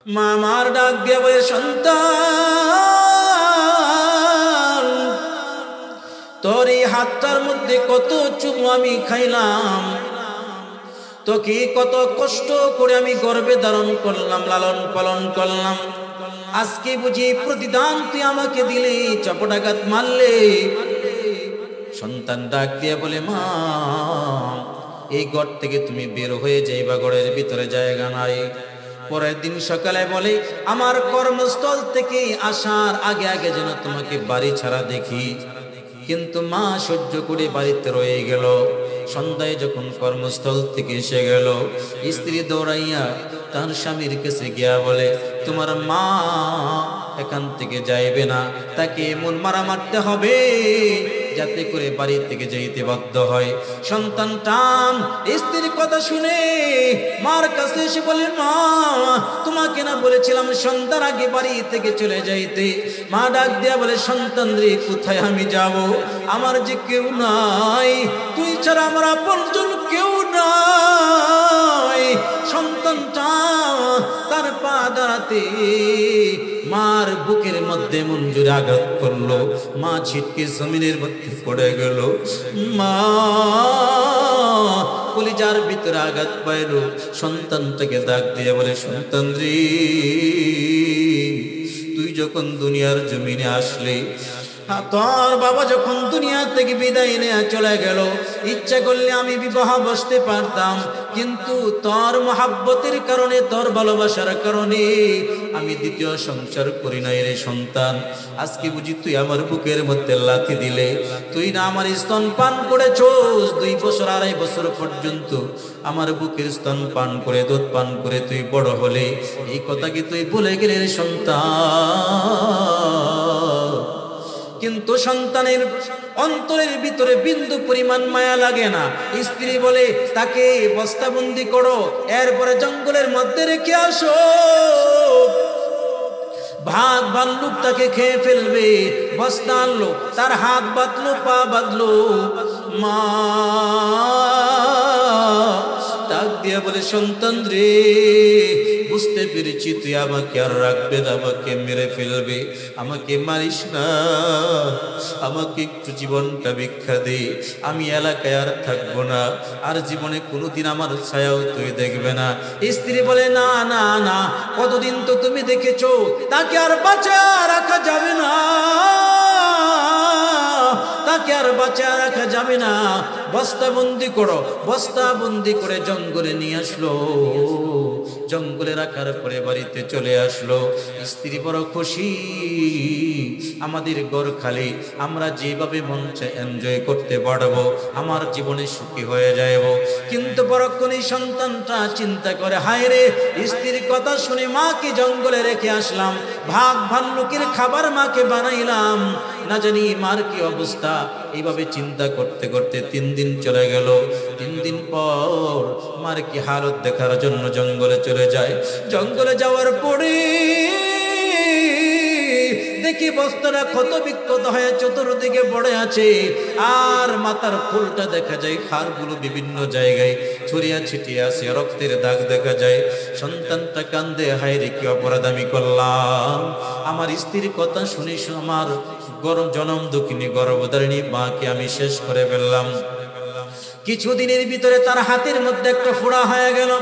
মা মার ডাক দিয়ে বলে, সন্তান, তোর এই হাতটার মধ্যে কত চুমু আমি খাইলাম, তোকে কত কষ্ট করে আমি গর্ভে ধারণ করলাম, লালন পালন করলাম, আজকে বুঝি প্রতিদান তুই আমাকে দিলে, চপটাঘাত মারলে। সন্তান ডাক দিয়ে বলে, মা, এই ঘর থেকে তুমি বের হয়ে যাইবা, ঘরের ভিতরে জায়গা নাই। পরের দিন সকালে বলে, আমার কর্মস্থল থেকে আসার আগে আগে যেন তোমাকে বাড়ি ছাড়া দেখি। কিন্তু মা সহ্য করে বাড়িতে রয়ে গেল। সন্ধ্যায় যখন কর্মস্থল থেকে এসে গেল, স্ত্রী দৌড়াইয়া তার স্বামীর কাছে গিয়া বলে, তোমার মা এখান থেকে যাইবে না, তাকে এমন মারা মারতে হবে যাতে করে বাড়ি থেকে যাইতে বাধ্য হয়। সন্তান টান স্ত্রীর কথা শুনে মার কাছে এসে বলে, মা, তোমাকে না বলেছিলাম সন্তান আগে বাড়ি থেকে চলে যাইতে? মা ডাক দিয়া বলে, সন্তান রে, কোথায় আমি যাব? আমার যে কেউ নাই, তুই ছাড়া আমার আপনজন কেউ নাই। সন্তানটা তার পা দাঁড়াতে মার বুকের মধ্যে মঞ্জুরে আঘাত করলো। মা ছিটকে জমিনের মধ্যে পড়ে গেল। মা কলিজার ভিতরে আঘাত পাইল। সন্তানটাকে ডাক দিয়ে বলে, সন্তান রে, তুই যখন দুনিয়ার জমিনে আসলে, তোর বাবা যখন দুনিয়া থেকে বিদায় নিয়ে চলে গেল, ইচ্ছা করলে আমি বিবাহ বসতে পারতাম, কিন্তু তোর মহাব্বতের কারণে, তোর ভালোবাসার কারণে আমি দ্বিতীয় সংসার করি নাই রে সন্তান। আজকে বুঝি তুই আমার বুকের মধ্যে লাথি দিলে? তুই না আমার স্তন পান করেছোস 2 বছর 2.5 বছর পর্যন্ত আমার বুকের স্তন পান করে, দুধ পান করে তুই বড় হলে, এই কথা কি তুই ভুলে গেলে রে সন্তান? কিন্তু সন্তানের অন্তরের ভিতরে বিন্দু পরিমাণ মায়া লাগে না। স্ত্রী বলে, তাকে বস্তাবন্দি করো, এরপরে জঙ্গলের মধ্যে রেখে আসো, ভাগ ভাল্লুক তাকে খেয়ে ফেলবে। বস্তা আনলো, তার হাত বাঁধলো, পা বাঁধলো। মা ডাক দিয়া বলে, সন্তান রে, বুঝতে পেরেছি তুই আমাকে আর রাখবে না, আমাকে মেরে ফেলবে, আমাকে মারিস না, আমাকে একটু জীবনটা ভিক্ষা দে, আমি এলাকায় আর থাকবো না, আর জীবনে কোনোদিন আমার ছায়াও তুই দেখবে না। স্ত্রী বলে, না না না, কতদিন তো তুমি দেখেছো, তাকে আর বাঁচা রাখা যাবে না, তাকে আর বাঁচা রাখা যাবে না, বস্তাবন্দি করো। বস্তাবন্দি করে জঙ্গলে নিয়ে আসলো। জঙ্গলে রাখার পরে বাড়িতে চলে আসলো। স্ত্রী বড় খুশি, আমাদের ঘর খালি, আমরা যেভাবে মন চায় এনজয় করতে পারবো, আমার জীবনে সুখী হয়ে যাইব। কিন্তু পরক্ষণেই সন্তানটা চিন্তা করে, হায় রে, স্ত্রীর কথা শুনে মাকে জঙ্গলে রেখে আসলাম, ভাগ ভাল্লুকের খাবার মাকে বানাইলাম, না জানি মার কি অবস্থা। এইভাবে চিন্তা করতে করতে 3 দিন চলে গেল। 3 দিন পর মার কি হালত দেখার জন্য জঙ্গলে চলে যায়। জঙ্গলে যাওয়ার পরে দেখি বস্তাটা ক্ষত বিক্ষত হয়ে চতুর্দিকে পড়ে আছে, আর মাথার ফুলটা দেখা যায়, হাড়গুলো বিভিন্ন জায়গায় ছড়িয়া ছিটিয়ে আছে, রক্তের দাগ দেখা যায়। সন্তানটা কান্দে, হায় রে, কি অপরাধ আমি করলাম? আমার স্ত্রীর কথা শুনে আমার জনম দুঃখিনী গর্ভধারিণী মাকে আমি শেষ করে ফেললাম। কিছুদিনের ভিতরে তার হাতের মধ্যে একটা ফোড়া হয়ে গেল,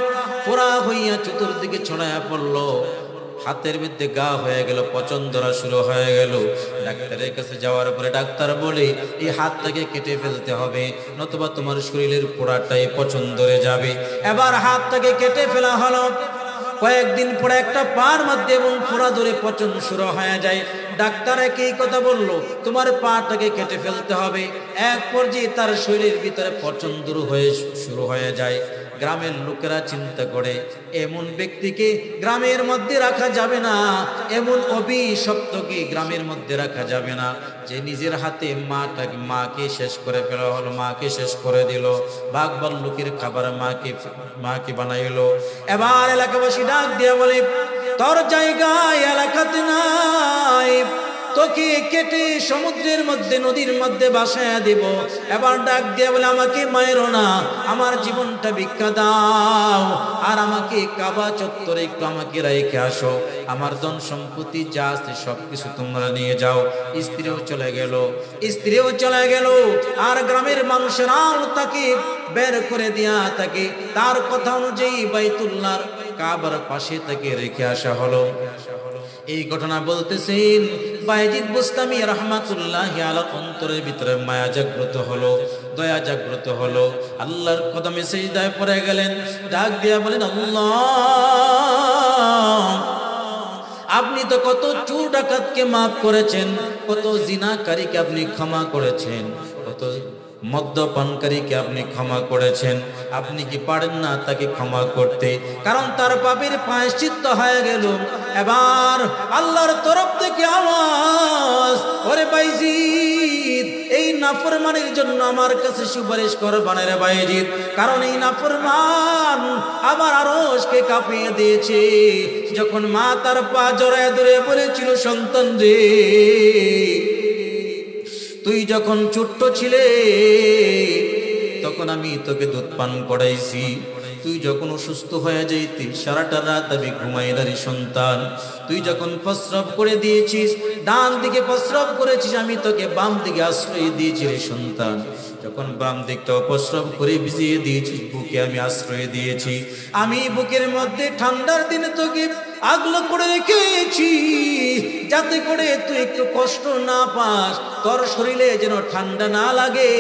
ফোড়া হইয়া চতুর্দিকে ছড়াইয়া পড়লো, হাতের মধ্যে গা হয়ে গেল, পচন ধরা শুরু হয়ে গেল। ডাক্তারের কাছে যাওয়ার পরে ডাক্তার বলে, এই হাতটাকে কেটে ফেলতে হবে, নতুবা তোমার শরীরের পোড়াটাই পচন ধরে যাবে। এবার হাতটাকে কেটে ফেলা হলো। কয়েকদিন পরে একটা পার মধ্যে এবং ফোড়া ধরে পচন শুরু হয়ে যায়। ডাক্তার একই কথা বললো, তোমার পাটাকে কেটে ফেলতে হবে। এক পর্যায়ে তার শরীরের ভিতরে পচন শুরু হয়ে যায়। গ্রামের লোকেরা চিন্তা করে, এমন ব্যক্তিকে গ্রামের মধ্যে রাখা যাবে না, এমন অভিশপ্তকে গ্রামের মধ্যে রাখা যাবে না, যে নিজের হাতে মাকে শেষ করে ফেলা হলো, মাকে শেষ করে দিল, বাঘ ভাল্লুকের খাবার মাকে বানাইলো। এবার এলাকাবাসী ডাক দিয়া বলে, তোর জায়গায় এলাকাতে নাই, তোকে কেটে সমুদ্রের মধ্যে নদীর মধ্যে ভাসায়া দেব। এবার ডাক দিয়ে বলে আমাকে মায়েরো না, আমার জীবনটা ভিক্ষা দাও, আর আমাকে কাবা চত্বরে একটু আমাকে রেখে আসো, আমার ধন সম্পত্তি যা আছে সবকিছু তোমরা নিয়ে যাও। স্ত্রীও চলে গেল, আর গ্রামের মানুষেরাও তাকে বের করে দিয়া তাকে তার কথা অনুযায়ী বাইতুল্লাহর কাবার পাশে তাকে রেখে আসা হলো। এই ঘটনা বলতেছেন বায়েজিদ বুস্তামি রাহমাতুল্লাহি আলাইহি অন্তরের ভিতরে মায়া জাগ্রত হলো, দয়া জাগ্রত হলো, আল্লাহর কদমে সিজদায় পড়ে গেলেন, ডাক দিয়া বলেন আল্লাহ, আপনি তো কত চোর ডাকাতকে মাফ করেছেন, কত জিনাকারীকে আপনি ক্ষমা করেছেন, কত মদ্যপানকারীকে আপনি ক্ষমা করেছেন, আপনি কি পারেন না তাকে ক্ষমা করতে? কারণ তার পাপের প্রায়শ্চিত্ত হয়ে গেল। এবার আল্লাহর তরফ থেকে আওয়াজ, ওরে বাইজিদ, এই নাফরমানের জন্য আমার কাছে সুপারিশ করবেন রে বাইজিদ, কারণ এই নাফরমান আবার আরশকে কাঁপিয়ে দিয়েছে। যখন মা তার পা জড়ায় ধরে বলেছিল, সন্তান রে, তুই যখন ছোট্ট ছিলে তখন আমি তোকে দুধ পান করাইছি, তুই যখন অসুস্থ হয়ে যাইতি সারাটা রাত আমি ঘুমাই না রে সন্তান, তুই যখন প্রস্রাব করে দিয়েছিস, ডান দিকে প্রস্রাব করেছিস, আমি তোকে বাম দিকে আশ্রয় দিয়েছি রে সন্তান, যখন বাম দিকটা প্রস্রাব করে ভিজিয়ে দিয়েছিস, বুকে আমি আশ্রয় দিয়েছি, আমি বুকের মধ্যে ঠান্ডার দিনে তোকে আগলো করে রেখেছি, যাতে করে তুই একটু কষ্ট না পাস, তোর শরীরে যেন ঠান্ডা না লাগে।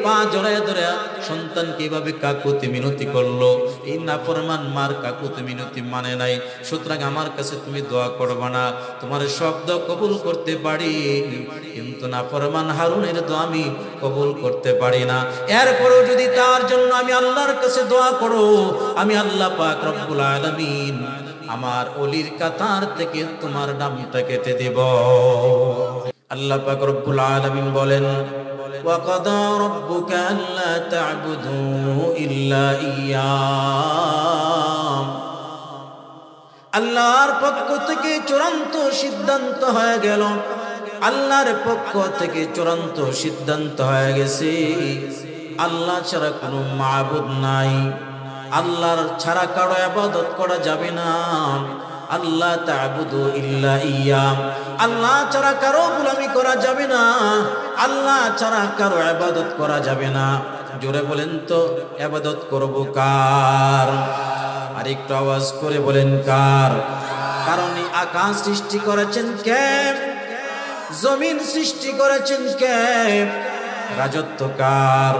পা জড়ায় ধরে সন্তান কিভাবে কাকুতি মিনতি করলো। এই নাফরমান মার কাকুতি মিনতি মানে নাই, সুতরাং আমার কাছে তুমি দোয়া করবা না, তোমার শব্দ কবুল করতে পারি, কিন্তু নাফরমান হারুনের দোয়া আমি কবুল করতে পারি না। এরপরেও যদি তার জন্য আমি আল্লাহর কাছে দোয়া করো, আমি আল্লাহ পাক রব্বুল আলামিন আমার অলির কাতার থেকে তোমার নামটা কেটে দেব। আল্লাহ পাক রব্বুল আলামিন বলেন, ওয়া কাদা রাব্বুকা আল্লা তা'বুদু ইল্লা ইয়্যাহ, আল্লাহর পক্ষ থেকে চূড়ান্ত সিদ্ধান্ত হয়ে গেল, আল্লাহর পক্ষ থেকে চূড়ান্ত সিদ্ধান্ত হয়ে গেছে, আল্লাহ ছাড়া কোনো মাবুদ নাই, আল্লাহর ছাড়া কারো ইবাদত করা যাবে না। আল্লাহ তা'বুদু ইল্লা ইয়্যাহ, আল্লাহ ছাড়া কারো গোলামি করা যাবে না, আল্লাহ ছাড়া কারো ইবাদত করা যাবে না। জোরে বলেন তো, ইবাদত করব কার? আর একটু আওয়াজ করে বলেন কার? কারণ এই আকাশ সৃষ্টি করেছেন কে? জমিন সৃষ্টি করেছেন কে? রাজত্ব কার?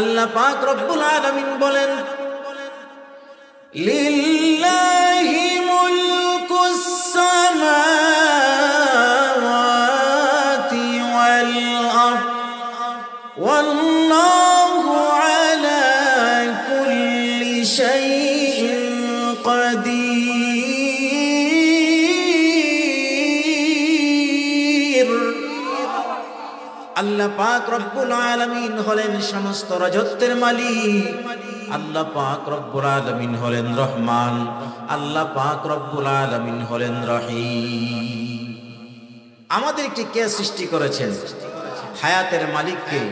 আল্লাহ পাক রব্বুল আলামিন বলেন, লিল্লাহি মুলকুস সামাওয়াতি ওয়াল আরদ ওয়াল্লাহু আলা কুল্লি শাইইন কাদির। আল্লাহ পাক রব্বুল আলামিন হলেন সমস্ত রাজত্বের মালিক, আল্লাহ পাক রব্বুল আলামিন হলেন রহমান, আল্লাহ পাক রব্বুল আলামিন হলেন রহিম। আমাদেরকে কে সৃষ্টি করেছেন? হায়াতের মালিক কে?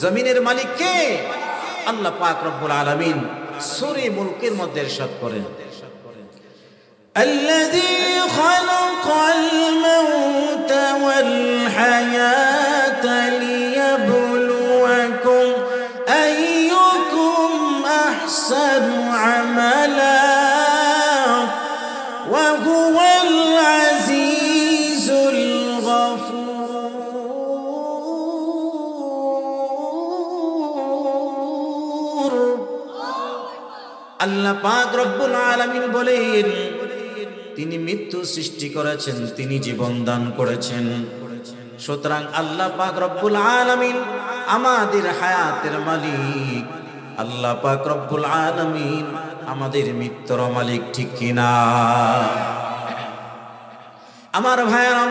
জমিনের মালিক কে? আল্লাহ পাক রব্বুল আলামিন সূরা মুলকের মধ্যে ইরশাদ করেন, আল্লাযী খালাকাল মাউতা ওয়াল হায়াতা লিয়াবলুয়াকুম আইয়ুকুম আহসানু আমালা ওয়া হুয়াল আজিজুল গফুর। আল্লাহ পাক রব্বুল আলামিন বলেন, তিনি মৃত্যু সৃষ্টি করেছেন, তিনি জীবন দান করেছেন। সুতরাং আল্লাহ পাক রব্বুল আলামিন আমাদের হায়াতের মালিক, আল্লাহ পাক রব্বুল আলামিন আমাদের মৃত্যুর মালিক, ঠিক কিনা? আমার ভাইরা,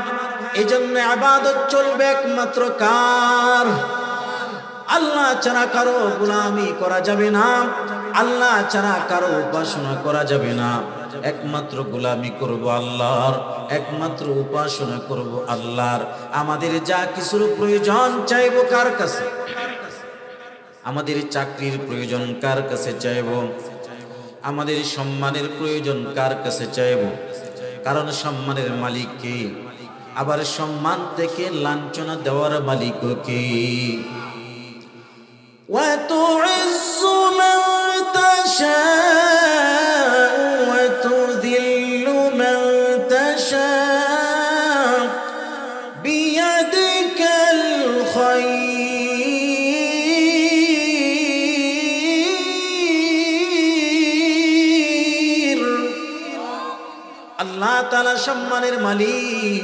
এজন্য ইবাদত চলবে একমাত্র কার? আল্লাহ ছাড়া কারো গোলামি করা যাবে না, আল্লাহ ছাড়া কারো উপাসনা করা যাবে না। একমাত্র গোলামি করব আল্লাহর, একমাত্র উপাসনা করব আল্লাহর। আমাদের যা কিছুর প্রয়োজন চাইবো কার কাছে? আমাদের চাকরির প্রয়োজন কার কাছে চাইব? আমাদের সম্মানের প্রয়োজন কার কাছে চাইব? কারণ সম্মানের মালিক কে? আবার সম্মান থেকে লাঞ্ছনা দেওয়ার মালিক কে? وَتُعِزُّ مَن تَشَاءُ وَتُذِلُّ مَن تَشَاءُ بِيَدِكَ الْخَيْرُ। আল্লাহ তাআলা সম্মানের মালিক,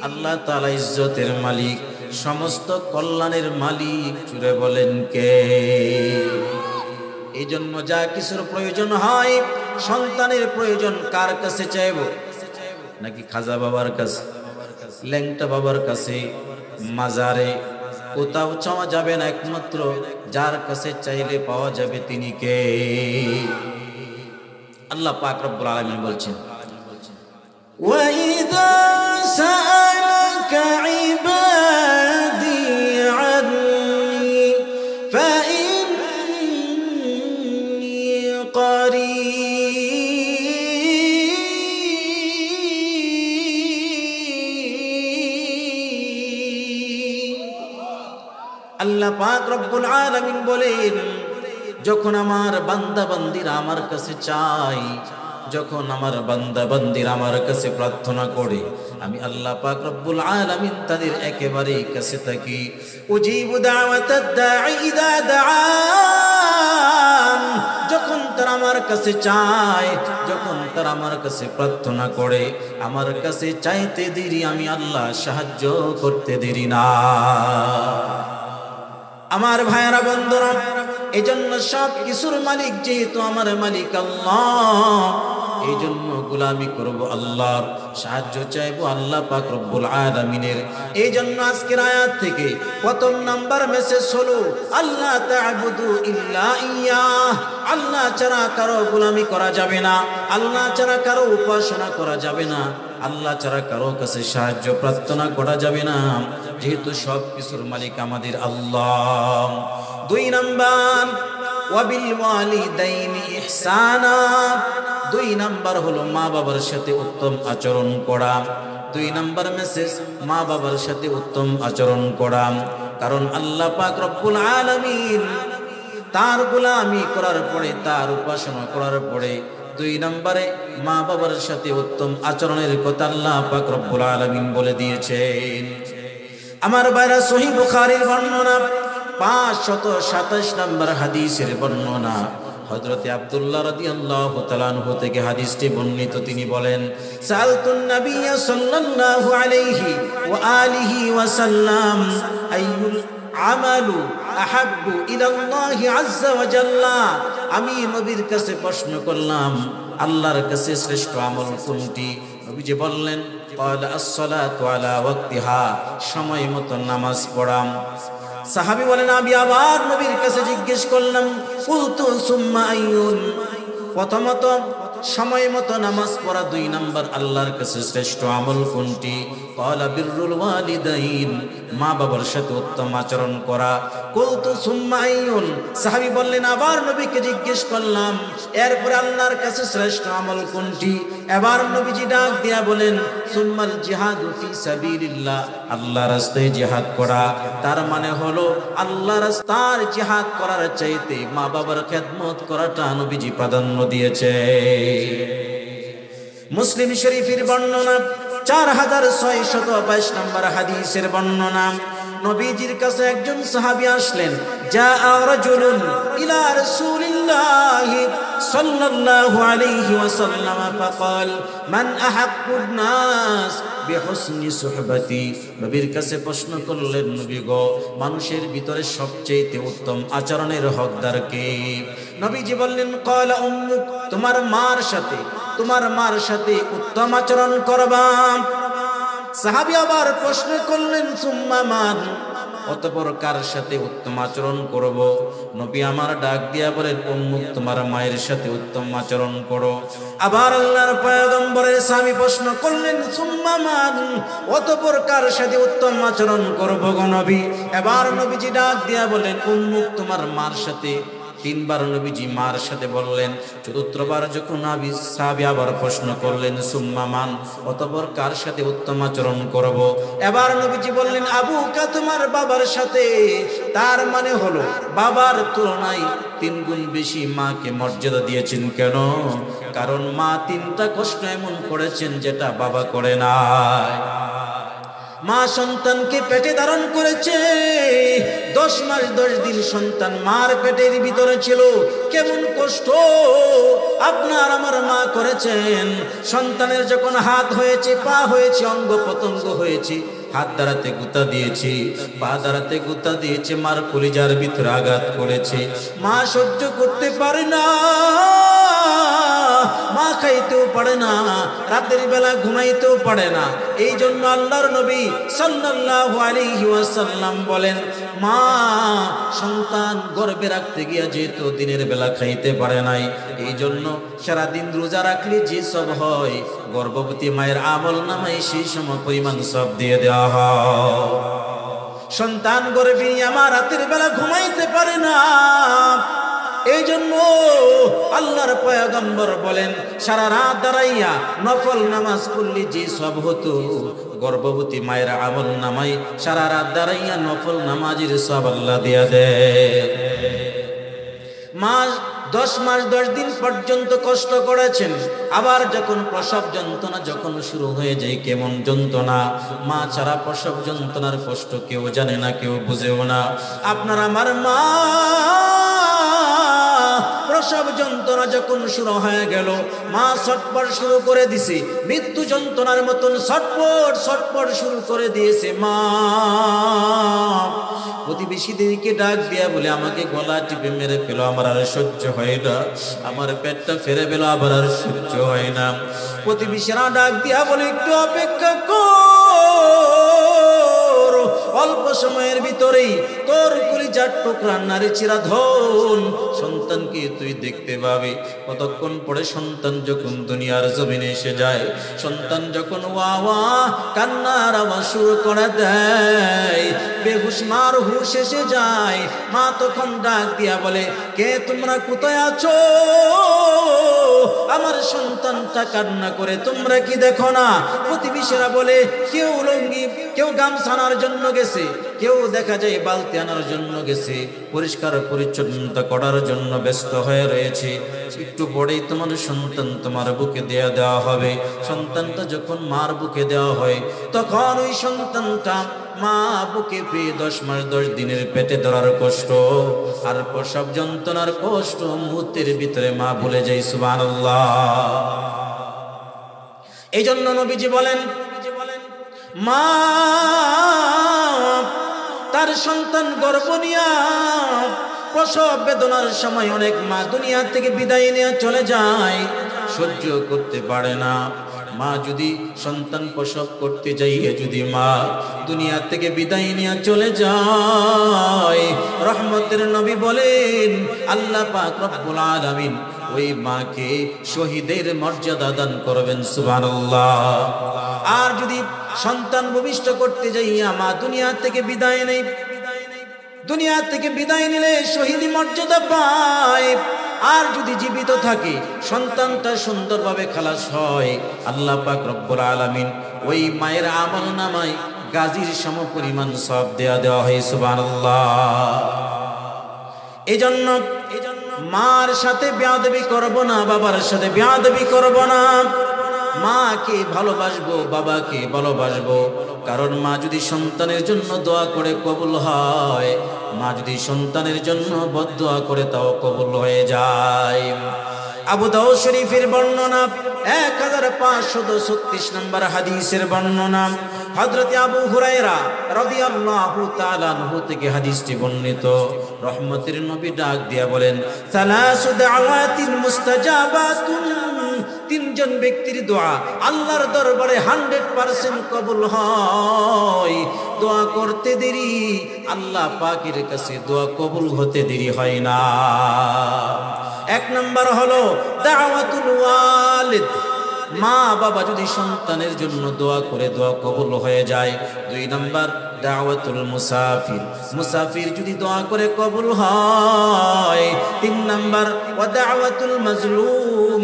আল্লাহ তাআলা ইজ্জতের মালিক, সমস্ত কল্যাণের মালিক। জুড়ে বলেন কে? এই জন্য যা কিছুর প্রয়োজন হয়, সন্তানের প্রয়োজন কার কাছে চাইব? নাকি খাজা বাবার কাছে, ল্যাংটা বাবার কাছে, মাজারে? কোথাও চাওয়া যাবে না, একমাত্র যার কাছে চাইলে পাওয়া যাবে তিনি কে? আল্লাহ পাক রব্বুল আলামিন বলছেন, وَإِذَا سَأَلَكَ عِبَادِي عَنِّي فَإِنِّي قَرِيبٌ। আল্লাহ পাক রব্বুল আলামিন বলেন, যখন আমার বান্দা বান্দিরা আমার কাছে চায়, যখন আমার বান্দা বান্দিরা আমার কাছে প্রার্থনা করে, আমি আল্লাহ পাক রব্বুল আলামিন তাদের একেবারেই কাছে থাকি। উজিবু দাওয়াতাদ দাঈ ইযা দাআন। যখন তারা আমার কাছে চায়, যখন তারা আমার কাছে প্রার্থনা করে, আমার কাছে চাইতে দেরি, আমি আল্লাহ সাহায্য করতে দেরি না। আমার ভাইয়েরা, বন্ধুরা, এজন্য সব কিছুর মালিক যেহেতু আমার মালিক আল্লাহ, এই জন্য গোলামি করব আল্লাহর, সাহায্য চাইবো আল্লাহ পাক রব্বুল আলামিনের। এই জন্য আজকের আয়াত থেকে প্রথম নাম্বার মেসেজ হলো আল্লাহ তা'বুদু ইল্লা ইয়াহ। আল্লাহ ছাড়া কারো গোলামি করা যাবে না, আল্লাহ ছাড়া কারো উপাসনা করা যাবে না, আল্লাহ ছাড়া কারো কাছে সাহায্য প্রার্থনা করা যাবে না, যেহেতু সব কিছুর মালিক আমাদের আল্লাহ। দুই নাম্বার, ওয়াবিল ওয়ালিদাইনি ইহসানা। দুই নাম্বার হলো মা বাবার সাথে উত্তম আচরণ করা। দুই নাম্বার মেসেজ, মা বাবার সাথে উত্তম আচরণ করা। কারণ আল্লাহ পাক রব্বুল আলামিন তার গোলামি করার পরে, তার উপাসনা করার পরে, দুই নম্বরে মা বাবার সাথে উত্তম আচরণের কথা আল্লাহ পাক রব্বুল আলামিন বলে দিয়েছেন। আমার ভাইরা, সহিহ বুখারীর বর্ণনা 527 নম্বর হাদিসের বর্ণনা, হযরতে আব্দুল্লাহ রাদিয়াল্লাহু তাআলা আনহু থেকে হাদিসটি বর্ণিত। তিনি বলেন, সালতুন নবিয়্য সাল্লাল্লাহু আলাইহি ওয়া আলিহি ওয়া সাল্লাম আইয়ুল আমালু আহাব্বু ইলাল্লাহি আযজা ওয়া জাল্লা। আমি নবীর কাছে প্রশ্ন করলাম, আল্লাহর কাছে শ্রেষ্ঠ আমল কোনটি? নবীজি বললেন, ক্বালা আস-সালাতু আলা ওয়াক্তিহা, সময় মতো নামাজ পড়া। সাহাবী বলেন, আমি আবার নবীর কাছে জিজ্ঞেস করলাম, কুলতু সুম্মা আইয়ুন, প্রথমত সময় মতো নামাজ পড়া, দুই নাম্বার আল্লাহর কাছে শ্রেষ্ঠ আমল কোনটি? ক্বালা বিররুল ওয়ালিদাইন, মা বাবার সাথে উত্তম আচরণ করা। কুলতু সুম্মা আইয়ুন, সাহাবী বললেন, আবার নবীকে জিজ্ঞেস করলাম, এরপর আল্লাহর কাছে শ্রেষ্ঠ আমল কোনটি? এবার নবীজি ডাক দিয়া বলেন, সুম্মাল জিহাদু ফি সাবিলিল্লাহ, আল্লাহর রাস্তায় জিহাদ করা। তার মানে হলো আল্লাহর রাস্তার জিহাদ করার চাইতে মা বাবার খেদমত করাটা নবীজি প্রাধান্য দিয়েছে। মুসলিম শরীফের বর্ণনা 4622 নম্বর হাদিসের বর্ণনা, নবীজির কাছে একজন সাহাবী আসলেন। জাআ রাজুলুন ইলা রাসূলিল্লাহি সাল্লাল্লাহু আলাইহি ওয়াসাল্লাম ফাকাল মান আহাক্কুন নাস বিহুসনি সুহবাতি। নবীর কাছে প্রশ্ন করলেন, নবী গো, মানুষের ভিতরে সবচেয়ে উত্তম আচরণের হকদার কে? নবীজি বললেন, ক্বালা উম্মুক, তোমার মার সাথে, তোমার মার সাথে উত্তম আচরণ করবা। সাহাবী আবার প্রশ্ন করলেন, সুম্মা মান, অতঃপর কার সাথে উত্তম আচরণ করব? নবী আমার ডাক দিয়া বলেন, উম্মুক তোমার মায়ের সাথে উত্তম আচরণ করো। আবার আল্লাহর পয়গম্বরের স্বামী প্রশ্ন করলেন, সুম্মা মান? অতঃপর কার সাথে উত্তম আচরণ করব গো নবী? এবার নবীজি ডাক দিয়া বলেন, উম্মুক তোমার মার সাথে। তিনবার নবীজি মার সাথে বললেন। চতুর্থবার যখন সাহাবী আবার প্রশ্ন করলেন, সুম্মা মান? অতঃপর কার সাথে উত্তম আচরণ করব? এবার নবীজি বললেন, আবুকা, তোমার বাবার সাথে। তার মানে হলো বাবার তুলনায় 3 গুণ বেশি মাকে মর্যাদা দিয়েছেন। কেন? কারণ মা 3টা কষ্ট এমন করেছেন যেটা বাবা করে নাই। মা সন্তানকে পেটে ধারণ করেছে। 10 মাস 10 দিন সন্তান মার পেটের ভিতরে ছিল। কেমন কষ্ট আপনার আমার মা করেছেন। সন্তানের যখন হাত হয়েছে, পা হয়েছে, অঙ্গ প্রত্যঙ্গ হয়েছে, হাত দ্বারাতে গুতা দিয়েছে, পা দ্বারাতে গুতা দিয়েছে, মার কলিজার ভিতরে আঘাত করেছে। মা সহ্য করতে পারে না, মা খাইতেও পারে না, রাতের বেলা ঘুমাইতেও পারে না। এই জন্য আল্লাহর নবী সাল্লাল্লাহু আলাইহি ওয়াসাল্লাম বলেন, মা সন্তান গর্ভে রাখতে গিয়া যেহেতু দিনের বেলা খাইতে পারে নাই, এই জন্য সারাদিন রোজা রাখলে যে সব হয়, গর্ভবতী মায়ের আমল নামায় সেই সময় পরিমাণ সব দিয়ে দেওয়া হয়। সন্তান গর্ভে আমার রাতের বেলা ঘুমাইতে পারে না। এই জন্য আল্লাহর পয়গম্বর বলেন, সারা রাত দাঁড়াইয়া নফল নামাজ পড়লে যে সব হতো, গর্ভবতী মায়ের আমল নামাই সারা রাত দাঁড়াইয়া নফল নামাজের সব আল্লাহ দিয়া দেয়। মা 10 মাস 10 দিন পর্যন্ত কষ্ট করেছেন। আবার যখন প্রসব যন্ত্রণা যখন শুরু হয়ে যায়, কেমন যন্ত্রণা! মা ছাড়া প্রসব যন্ত্রণার কষ্ট কেউ জানে না, কেউ বুঝেও না। আপনার আমার মা প্রসব যন্ত্রণা যখন শুরু হয়ে গেল, মা ছটফট শুরু করে দিছে, মৃত্যু যন্ত্রণার মতন ছটফট শুরু করে দিয়েছে। মা প্রতিবেশীদেরকে ডাক দিয়া বলে, আমাকে গলা টিপে মেরে ফেলো, আমার আর সহ্য হয় না, আমার পেটটা ফেরে ফেলো, আবার আর সহ্য হয় না। প্রতিবেশীরা ডাক দিয়া বলে, একটু অপেক্ষা কর, অল্প সময়ের ভিতরেই তোর কলিজার টুকরা নারী চিরা ধন সন্তানকে তুই দেখতে পাবি। কতক্ষণ পরে সন্তান যখন দুনিয়ার জমিনে এসে যায়, সন্তান যখন ওয়া ওয়া কান্নার আওয়াজ শুরু করে দেয়, বেহুশ মার হুশ এসে যায়, মা তখন ডাক দিয়া বলে, কে তোমরা কোথায় আছো? আমার সন্তানটা কান্না করে, তোমরা কি দেখো না? প্রতিবেশীরা বলে, কেউ লুঙ্গি, কেউ গামছা আনার জন্য গেছে, কেউ দেখা যায় বালতি আনার জন্য গেছে, পরিষ্কার পরিচ্ছন্নতা করার জন্য ব্যস্ত হয়ে রয়েছে। একটু পরেই তোমার সন্তান তোমার বুকে দেওয়া হবে। সন্তানটা যখন মার বুকে দেওয়া হয়, তখন ওই সন্তানটা মা বুকে পেয়ে 10 মাস 10 দিনের পেটে ধরার কষ্ট আর প্রসব যন্ত্রণার কষ্ট মুহূর্তের ভিতরে মা ভুলে যায়। সুবহানাল্লাহ। এই জন্য নবীজি বলেন, মা তার সন্তান গর্ভ নিয়া প্রসব বেদনার সময় অনেক মা দুনিয়া থেকে বিদায় নিয়ে চলে যায়, সহ্য করতে পারে না। মা যদি সন্তান প্রসব করতে যাইয়ে যদি মা দুনিয়া থেকে বিদায় নিয়ে চলে যায়, রহমতের নবী বলেন, আল্লাহ পাক রব্বুল আলামিন ওই মাকে শহীদের মর্যাদা দান করবেন। সুবহানাল্লাহ। আর যদি সন্তান ভূমিষ্ঠ করতে যাইয়া মা দুনিয়া থেকে বিদায় নেই, দুনিয়া থেকে বিদায় নিলে শহীদি মর্যাদা পায়। আর যদি জীবিত থাকে, সন্তানটা সুন্দরভাবে খালাস হয়, আল্লাহ পাক রব্বুল আলামিন ওই মায়ের আমল নামায় গাজীর সমপরিমাণ সব দেওয়া হয়। সুবহানাল্লাহ। এজন্য মার সাথে বেয়াদবি করব না, বাবার সাথে বেয়াদবি করব না। মাকে ভালোবাসবো, বাবাকে ভালোবাসবো। কারণ মা যদি সন্তানের জন্য দোয়া করে কবুল হয়, মা যদি সন্তানের জন্য বদদোয়া করে তাও কবুল হয়ে যায়। আবু দাউদ শরীফের বর্ণনা 1536 নম্বর হাদিসের বর্ণনা, হযরত আবু হুরায়রা রাদিয়াল্লাহু তাআলা আনহু থেকে হাদিসটি বর্ণিত। রহমতের নবী ডাক দিয়া বলেন, সালাসু দাওয়াতিন মুস্তাজাবাতুন তিনজন ব্যক্তির দোয়া আল্লাহর দরবারে 100% কবুল হয়। দোয়া করতে দেরি, আল্লাহ পাকের কাছে দোয়া কবুল হতে দেরি হয় না। এক নাম্বার হলো দাওয়াতুল ওয়ালিদ, মা বাবা যদি সন্তানের জন্য দোয়া করে দোয়া কবুল হয়ে যায়। 2 নাম্বার দাওয়াতুল মুসাফির, মুসাফির যদি দোয়া করে কবুল হয়। 3 নাম্বার ওয়া দাওয়াতুল মাজলুম,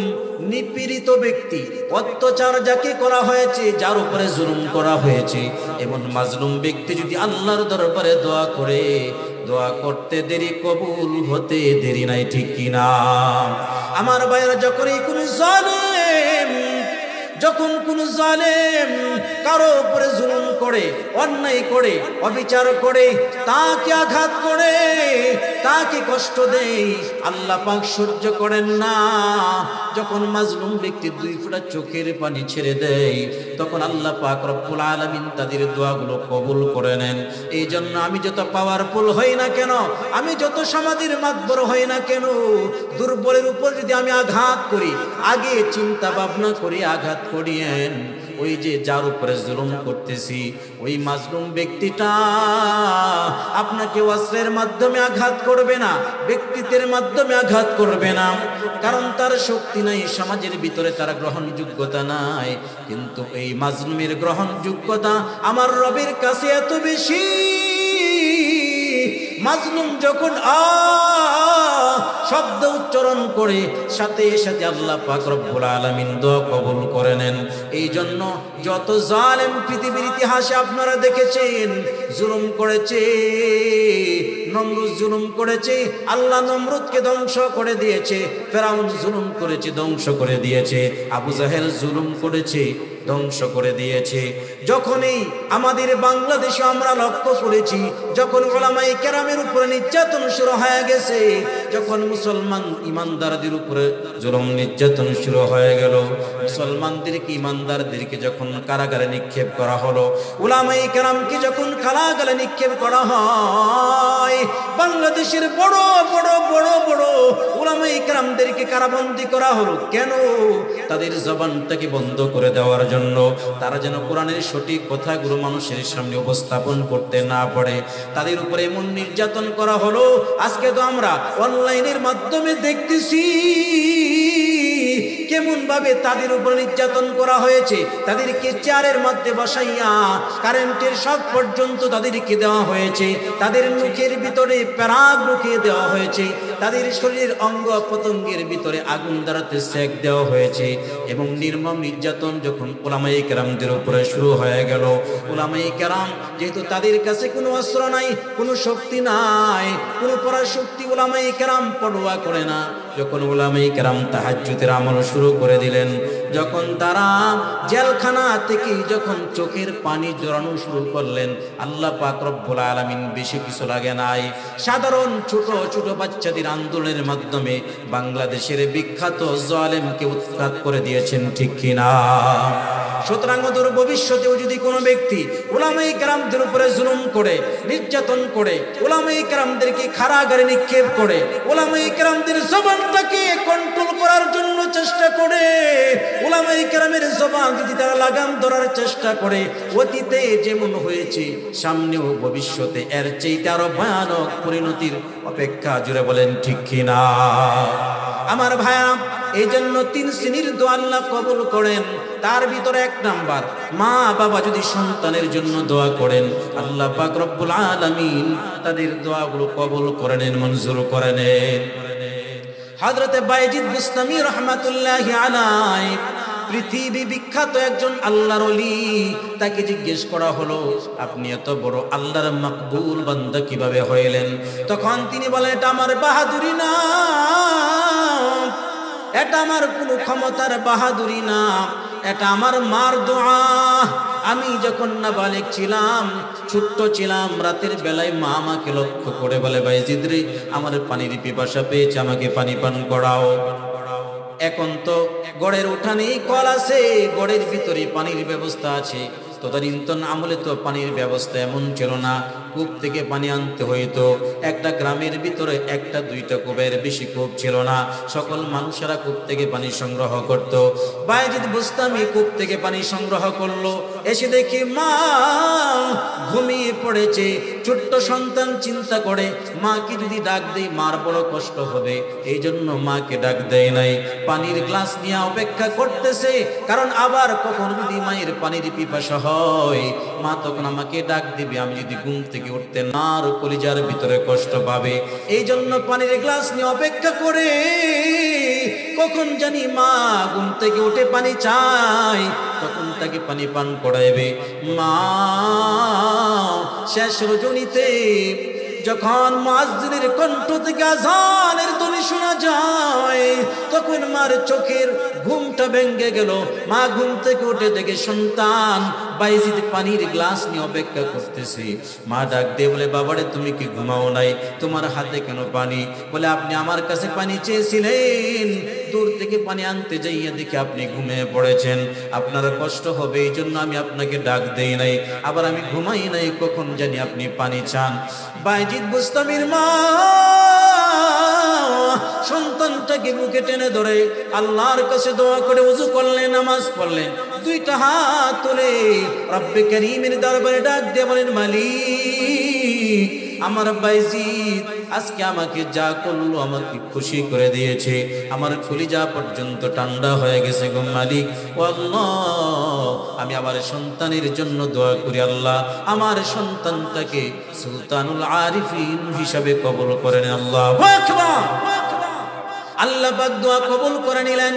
নিপীড়িত ব্যক্তি, অত্যাচার যাকে করা হয়েছে, যার উপরে জুলুম করা হয়েছে, এমন মাজলুম ব্যক্তি যদি আল্লাহর দরবারে দোয়া করে, দোয়া করতে দেরি কবুল হতে দেরি নাই, ঠিক কিনা? আমার ভাইরা, যখনই কোন জালেম, যখন কোন জালেম কারো উপরে জুলুম করে, অন্যায় করে, অবিচার করে, তাকে আঘাত করে, তাকে কষ্ট দেয়, আল্লাহ পাক সহ্য করেন না। যখন মাজলুম ব্যক্তি 2 ফোঁটা চোখের পানি ছেড়ে দেয়, তখন আল্লাহ পাক রব্বুল আলামিন তাদের দোয়াগুলো কবুল করে নেন। এই জন্য আমি যত পাওয়ারফুল হই না কেন, আমি যত সমাজের মাতবর হই না কেন, দুর্বলের উপর যদি আমি আঘাত করি, আগে চিন্তা ভাবনা করি আঘাত করিয়েন। ওই যে যার উপরে জুলুম করতেছি, ওই মাজলুম ব্যক্তিটা আপনাকে অস্ত্রের মাধ্যমে আঘাত করবে না, ব্যক্তিত্বের মাধ্যমে আঘাত করবে না, কারণ তার শক্তি নাই, সমাজের ভিতরে তার গ্রহণযোগ্যতা নাই। কিন্তু এই মাজলুমের গ্রহণযোগ্যতা আমার রবের কাছে এত বেশি। মাজলুম যখন শব্দ উচ্চারণ করে, সাথে সাথে আল্লাহ পাক রব্বুল আলামিন দোয়া কবুল করে নেন। এই জন্য যত জালেম পৃথিবীর ইতিহাসে আপনারা দেখেছেন, জুলুম করেছে, নমরুদ জুলুম করেছে, আল্লাহ নমরুদকে ধ্বংস করে দিয়েছে। ফেরাউন জুলুম করেছে, ধ্বংস করে দিয়েছে। আবু জাহেল জুলুম করেছে, ধ্বংস করে দিয়েছে। যখনই আমাদের বাংলাদেশে আমরা লক্ষ্য করেছি, যখন উলামায়ে কেরামের উপরে নির্যাতন শুরু হয়ে গেছে, যখন মুসলমান ইমানদারদের উপরে জুলুম নির্যাতন শুরু হয়ে গেল, মুসলমানদেরকে, ইমানদারদেরকে যখন কারাগারে নিক্ষেপ করা হলো, উলামায়ে কেরামকে যখন কারাগারে নিক্ষেপ করা হয়, বাংলাদেশের বড় বড় বড় বড় উলামায়ে কেরামদেরকে কারাবন্দী করা হলো। কেন? তাদের জবানটাকে বন্ধ করে দেওয়ার জন্য, তারা যেন কোরআনের সঠিক কথাগুলো মানুষের সামনে উপস্থাপন করতে না পারে। তাদের উপরে এমন নির্যাতন করা হলো, আজকে তো আমরা অনলাইনের মাধ্যমে দেখতেছি কেমন ভাবে তাদের উপর নির্যাতন করা হয়েছে। তাদেরকে চেয়ারের মধ্যে বসাইয়া কারেন্টের শক পর্যন্ত তাদেরকে দেওয়া হয়েছে, তাদের মুখের ভিতরে প্যারাগ ঢুকিয়ে দেওয়া হয়েছে, তাদের শরীরের অঙ্গ প্রত্যঙ্গের ভিতরে আগুন দ্বারাতে সেক দেওয়া হয়েছে। এবং নির্মম নির্যাতন যখন উলামায়ে কেরামদের উপরে শুরু হয়ে গেল, উলামায়ে কেরাম যেহেতু তাদের কাছে কোনো অস্ত্র নাই, কোনো শক্তি নাই, কোনো পরাশক্তি উলামায়ে কেরাম পরোয়া করে না, যখন উলামায়ে কেরাম তাহাজ্জুদের আমল শুরু করে দিলেন, যখন তারা জেলখানা থেকে যখন চোখের পানি জড়ানো শুরু করলেন, আল্লাহ পাক রব্বুল আলামিন বেশি কিছু লাগে নাই, সাধারণ ছোট ছোট বাচ্চাদের আন্দোলনের মাধ্যমে বাংলাদেশের বিখ্যাত জালেমকে উৎখাত করে দিয়েছেন, ঠিক কিনা? সুতরাং অদূর ভবিষ্যতেও যদি কোনো ব্যক্তি উলামায়ে কেরামদের উপরে জুলুম করে, নির্যাতন করে, উলামায়ে কেরামদেরকে কারাগারে নিক্ষেপ করে, উলামায়ে কেরামদের জবানটাকে কন্ট্রোল করার জন্য চেষ্টা করে, উলামায়ে কেরামের জবান যদি তারা লাগাম ধরার চেষ্টা করে, অতীতে যেমন হয়েছে সামনেও ভবিষ্যতে এর চেয়ে আরো ভয়ানক পরিণতির অপেক্ষা। জুড়ে বলেন ঠিক কিনা? আমার ভাইয়া, এই জন্য 3 শ্রেণীর দোয়া আল্লাহ কবুল করেন। তার ভিতরে 1 নাম্বার, মা বাবা যদি সন্তানের জন্য দোয়া করেন, আল্লাহ পাক রব্বুল আলামিন তাদের দোয়াগুলো কবুল করে নেন, মঞ্জুর করে নেন। হযরতে বায়েজিদ বুস্তামি রাহমাতুল্লাহি আলাইহি, পৃথিবী বিখ্যাত একজন আল্লাহর ওলি, তাকে জিজ্ঞেস করা হলো, আপনি এত বড় আল্লাহর মাকবুল বান্দা কিভাবে হইলেন? তখন তিনি বলেন, এটা আমার বাহাদুরি না, এটা আমার কোনো ক্ষমতার বাহাদুরি না, এটা আমার মার দোয়া। আমি যখন নাবালেগ ছিলাম, ছোট্ট ছিলাম, রাতের বেলায় মা আমাকে লক্ষ্য করে বলে, বায়েজিদ রে, আমার পানির পিপাসা পেয়েছে, আমাকে পানি পান করাও। এখন তো গড়ের উঠানে কল আছে, গড়ের ভিতরে পানির ব্যবস্থা আছে। তদানীন্তন আমলে তো পানির ব্যবস্থা এমন ছিল না, কূপ থেকে পানি আনতে হইতো। একটা গ্রামের ভিতরে একটা দুইটা কূপের বেশি কূপ ছিল না, সকল মানুষেরা কূপ থেকে পানি সংগ্রহ করত। বায়েজিদ বুস্তামি কূপ থেকে পানি সংগ্রহ করলো, এসে দেখি মা ঘুমিয়ে পড়েছে। ছোট্ট সন্তান চিন্তা করে মাকে যদি ডাক দেই মার বড় কষ্ট হবে, এই জন্য মাকে ডাক দেয় নাই। পানির গ্লাস নিয়ে অপেক্ষা করতেছে, কারণ আবার কখন যদি মায়ের পানির পিপাসা হয় মা তখন আমাকে ডাক দিবে, আমি যদি ঘুম থেকে উঠতে না আর কলিজার ভিতরে কষ্ট পাবে। এই জন্য পানির গ্লাস নিয়ে অপেক্ষা করে কখন জানি মা ঘুম থেকে উঠে পানি চায়, তখন তাকে পানি পান করাইবে। মা শেষ রজনীতে যখন মুয়াজ্জিনের কণ্ঠ থেকে আযানের ধ্বনি শোনা যায়, তখন মার চোখের ঘুমটা ভেঙে গেল। মা ঘুম থেকে উঠে দেখে সন্তান বায়েজিদ পানির গ্লাস নিয়ে অপেক্ষা করতেছে। মা ডাক দিয়ে বলে, বাবারে তুমি কি ঘুমাও নাই? তোমার হাতে কেন পানি? বলে, আপনি আমার কাছে পানি চেয়েছিলেন, দূর থেকে পানি আনতে যাইয়া দেখে আপনি ঘুমিয়ে পড়েছেন, আপনার কষ্ট হবে এই জন্য আমি আপনাকে ডাক দেই নাই, আবার আমি ঘুমাই নাই, কখন জানি আপনি পানি চান। বায়েজিদ বুস্তামির মা সন্তানটাকে বুকে টেনে ধরে আল্লাহর কাছে দোয়া করে ওযু করলেন, নামাজ পড়লেন, দুইটা হাত তুলে রব্বে কারীমের দরবারে ডাক দিয়ে বলেন, মালিক আমার বায়েজিদ আজকে আমাকে যা করলো আমাকে খুশি করে দিয়েছে, আমার কলিজা পর্যন্ত ঠান্ডা হয়ে গেছে গো মালিক। ও আল্লাহ, আমি আমার সন্তানের জন্য দোয়া করি, আল্লাহ আমার সন্তানটাকে সুলতানুল আরিফিন হিসাবে কবুল করেন। আল্লাহু আকবার। আল্লাহ পাক দোয়া কবুল করে নিলেন।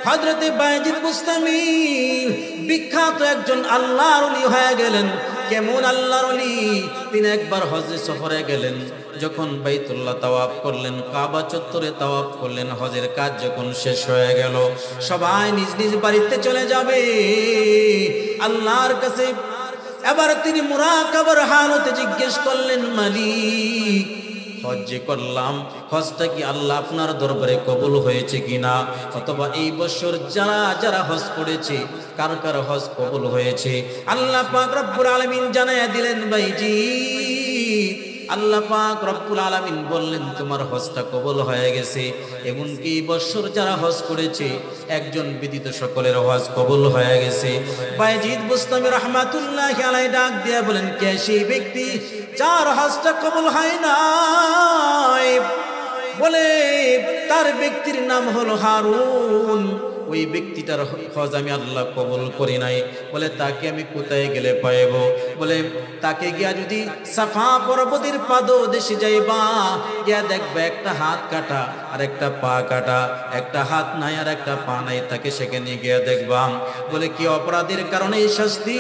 হযরতে বায়েজিদ বুস্তামি বিখ্যাত একজন আল্লাহর ওলি হয়ে গেলেন। কেমন আল্লাহর ওলি? তিনি একবার হজে সফরে গেলেন, যখন বাইতুল্লাহ তাওয়াফ করলেন, কাবা চত্বরে তাওয়াফ করলেন, হজের কাজ যখন শেষ হয়ে গেল, সবাই নিজ নিজ বাড়িতে চলে যাবে আল্লাহর কাছে। এবার তিনি মুরাকাবার হালতে জিজ্ঞেস করলেন, মালিক হজ যে করলাম, হজটা কি আল্লাহ আপনার দরবারে কবুল হয়েছে কিনা? অথবা এই বছর যারা যারা হজ করেছে কার কার হজ কবুল হয়েছে? আল্লাহ পাক রব্বুল আলামিন জানায়া দিলেন, বায়েজিদ আল্লাহ পাক রব্বুল আলামিন বললেন তোমার হজটা কবুল হয়ে গেছে। এমনকি এই বছর যারা হজ করেছে একজন ব্যতীত সকলের হজ কবুল হয়ে গেছে। বায়েজিদ বুস্তামি রাহমাতুল্লাহি আলাইহি ডাক দিয়ে বলেন, কে সেই ব্যক্তি যার হজটা কবুল হয় না? বলে, তার ব্যক্তির নাম হলো হারুন। ওই ব্যক্তিটার হজ আমি আল্লাহ কবুল করি নাই। বলে, তাকে আমি কোথায় গেলে পাইব? বলে, তাকে গিয়া যদি সাফা পর্বতের পাদদেশে যাইবা, গিয়া দেখবে একটা হাত কাটা আর একটা পা কাটা, একটা হাত নাই আর একটা পা নাই, তাকে সেখানে গিয়া দেখবা। বলে, কি অপরাধের কারণে এই শাস্তি?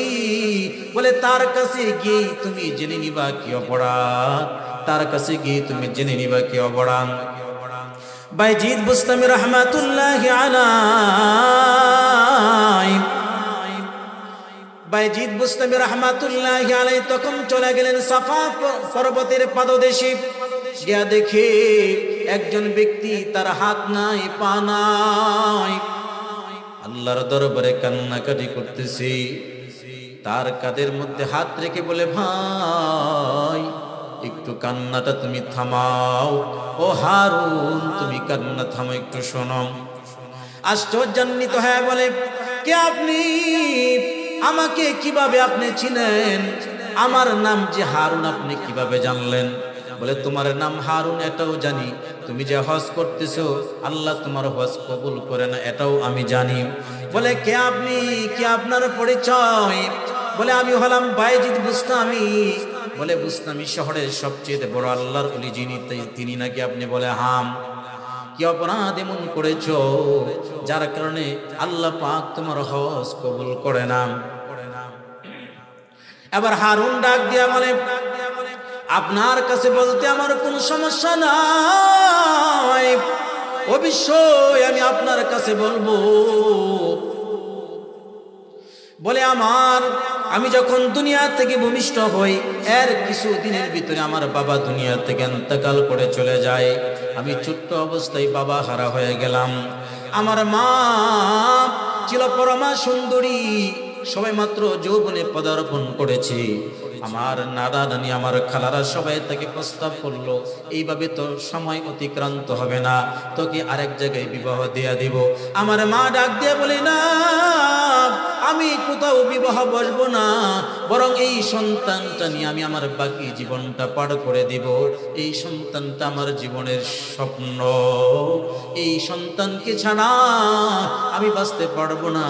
বলে, তার কাছে গিয়ে তুমি জেনে নিবা কি অপরাধ, তার কাছে গিয়ে তুমি জেনে নিবা কি অপরাধ। বায়েজিদ বুস্তামি রাহমাতুল্লাহি আলাইহি, বায়েজিদ বুস্তামি রাহমাতুল্লাহি আলাইহি তখন চলে গেলেন সাফা পর্বতের পাদদেশে। গিয়া দেখে একজন ব্যক্তি, তার হাত নাই পা নাই, আল্লাহর দরবারে কান্নাকাটি করতেছে। তার কাঁধের মধ্যে হাত রেখে বলে, ভাই একটু কান্নাটা তুমি থামাও, ও হারুন তুমি কান্না থামো, একটু শোনো। আশ্চর্যান্বিত হয়ে বলে, কে আপনি? আমাকে কিভাবে আপনি চিনেন? আমার নাম যে হারুন আপনি কিভাবে জানলেন? বলে, তোমার নাম হারুন এটাও জানি, তুমি যে হজ করতেছো আল্লাহ তোমার হজ কবুল করে না এটাও আমি জানি। বলে, কে আপনি? কি আপনার পরিচয়? বলে, আমি হলাম বায়েজিদ বুস্তামি। বলে, বুস্তামি শহরের সবচেয়ে বড় আল্লাহর ওলি যিনি, তিনি নাকি আপনি? বলে, হাম। কি অপরাধ এমন করেছো যার কারণে আল্লাহ পাক তোমার হজ কবুল করে না? এবার হারুন ডাক দিয়া বলে, আপনার কাছে বলতে আমার কোনো সমস্যা নাই, অবশ্যই আমি আপনার কাছে বলবো। বলে, আমি যখন দুনিয়া থেকে ভূমিষ্ঠ হই এর কিছু দিনের ভিতরে আমার বাবা দুনিয়া থেকে ইন্তেকাল করে চলে যায়। আমি ছোট্ট অবস্থায় বাবা হারা হয়ে গেলাম। আমার মা ছিল পরমা সুন্দরী, সবাই মাত্র যৌবনে পদার্পণ করেছি, আমার নানা নানি আমার খালারা সবাই তাকে প্রস্তাব করলো, এইভাবে তো সময় অতিক্রান্ত হবে না, তোকে আরেক জায়গায় বিবাহ দিয়া দিব। আমার মা ডাক দিয়ে বলে, না, আমি কোথাও বিবাহ বসবো না, বরং এই সন্তানটা নিয়ে আমি আমার বাকি জীবনটা পার করে দিব। এই সন্তানটা আমার জীবনের স্বপ্ন, এই সন্তানকে ছাড়া আমি বাঁচতে পারবো না।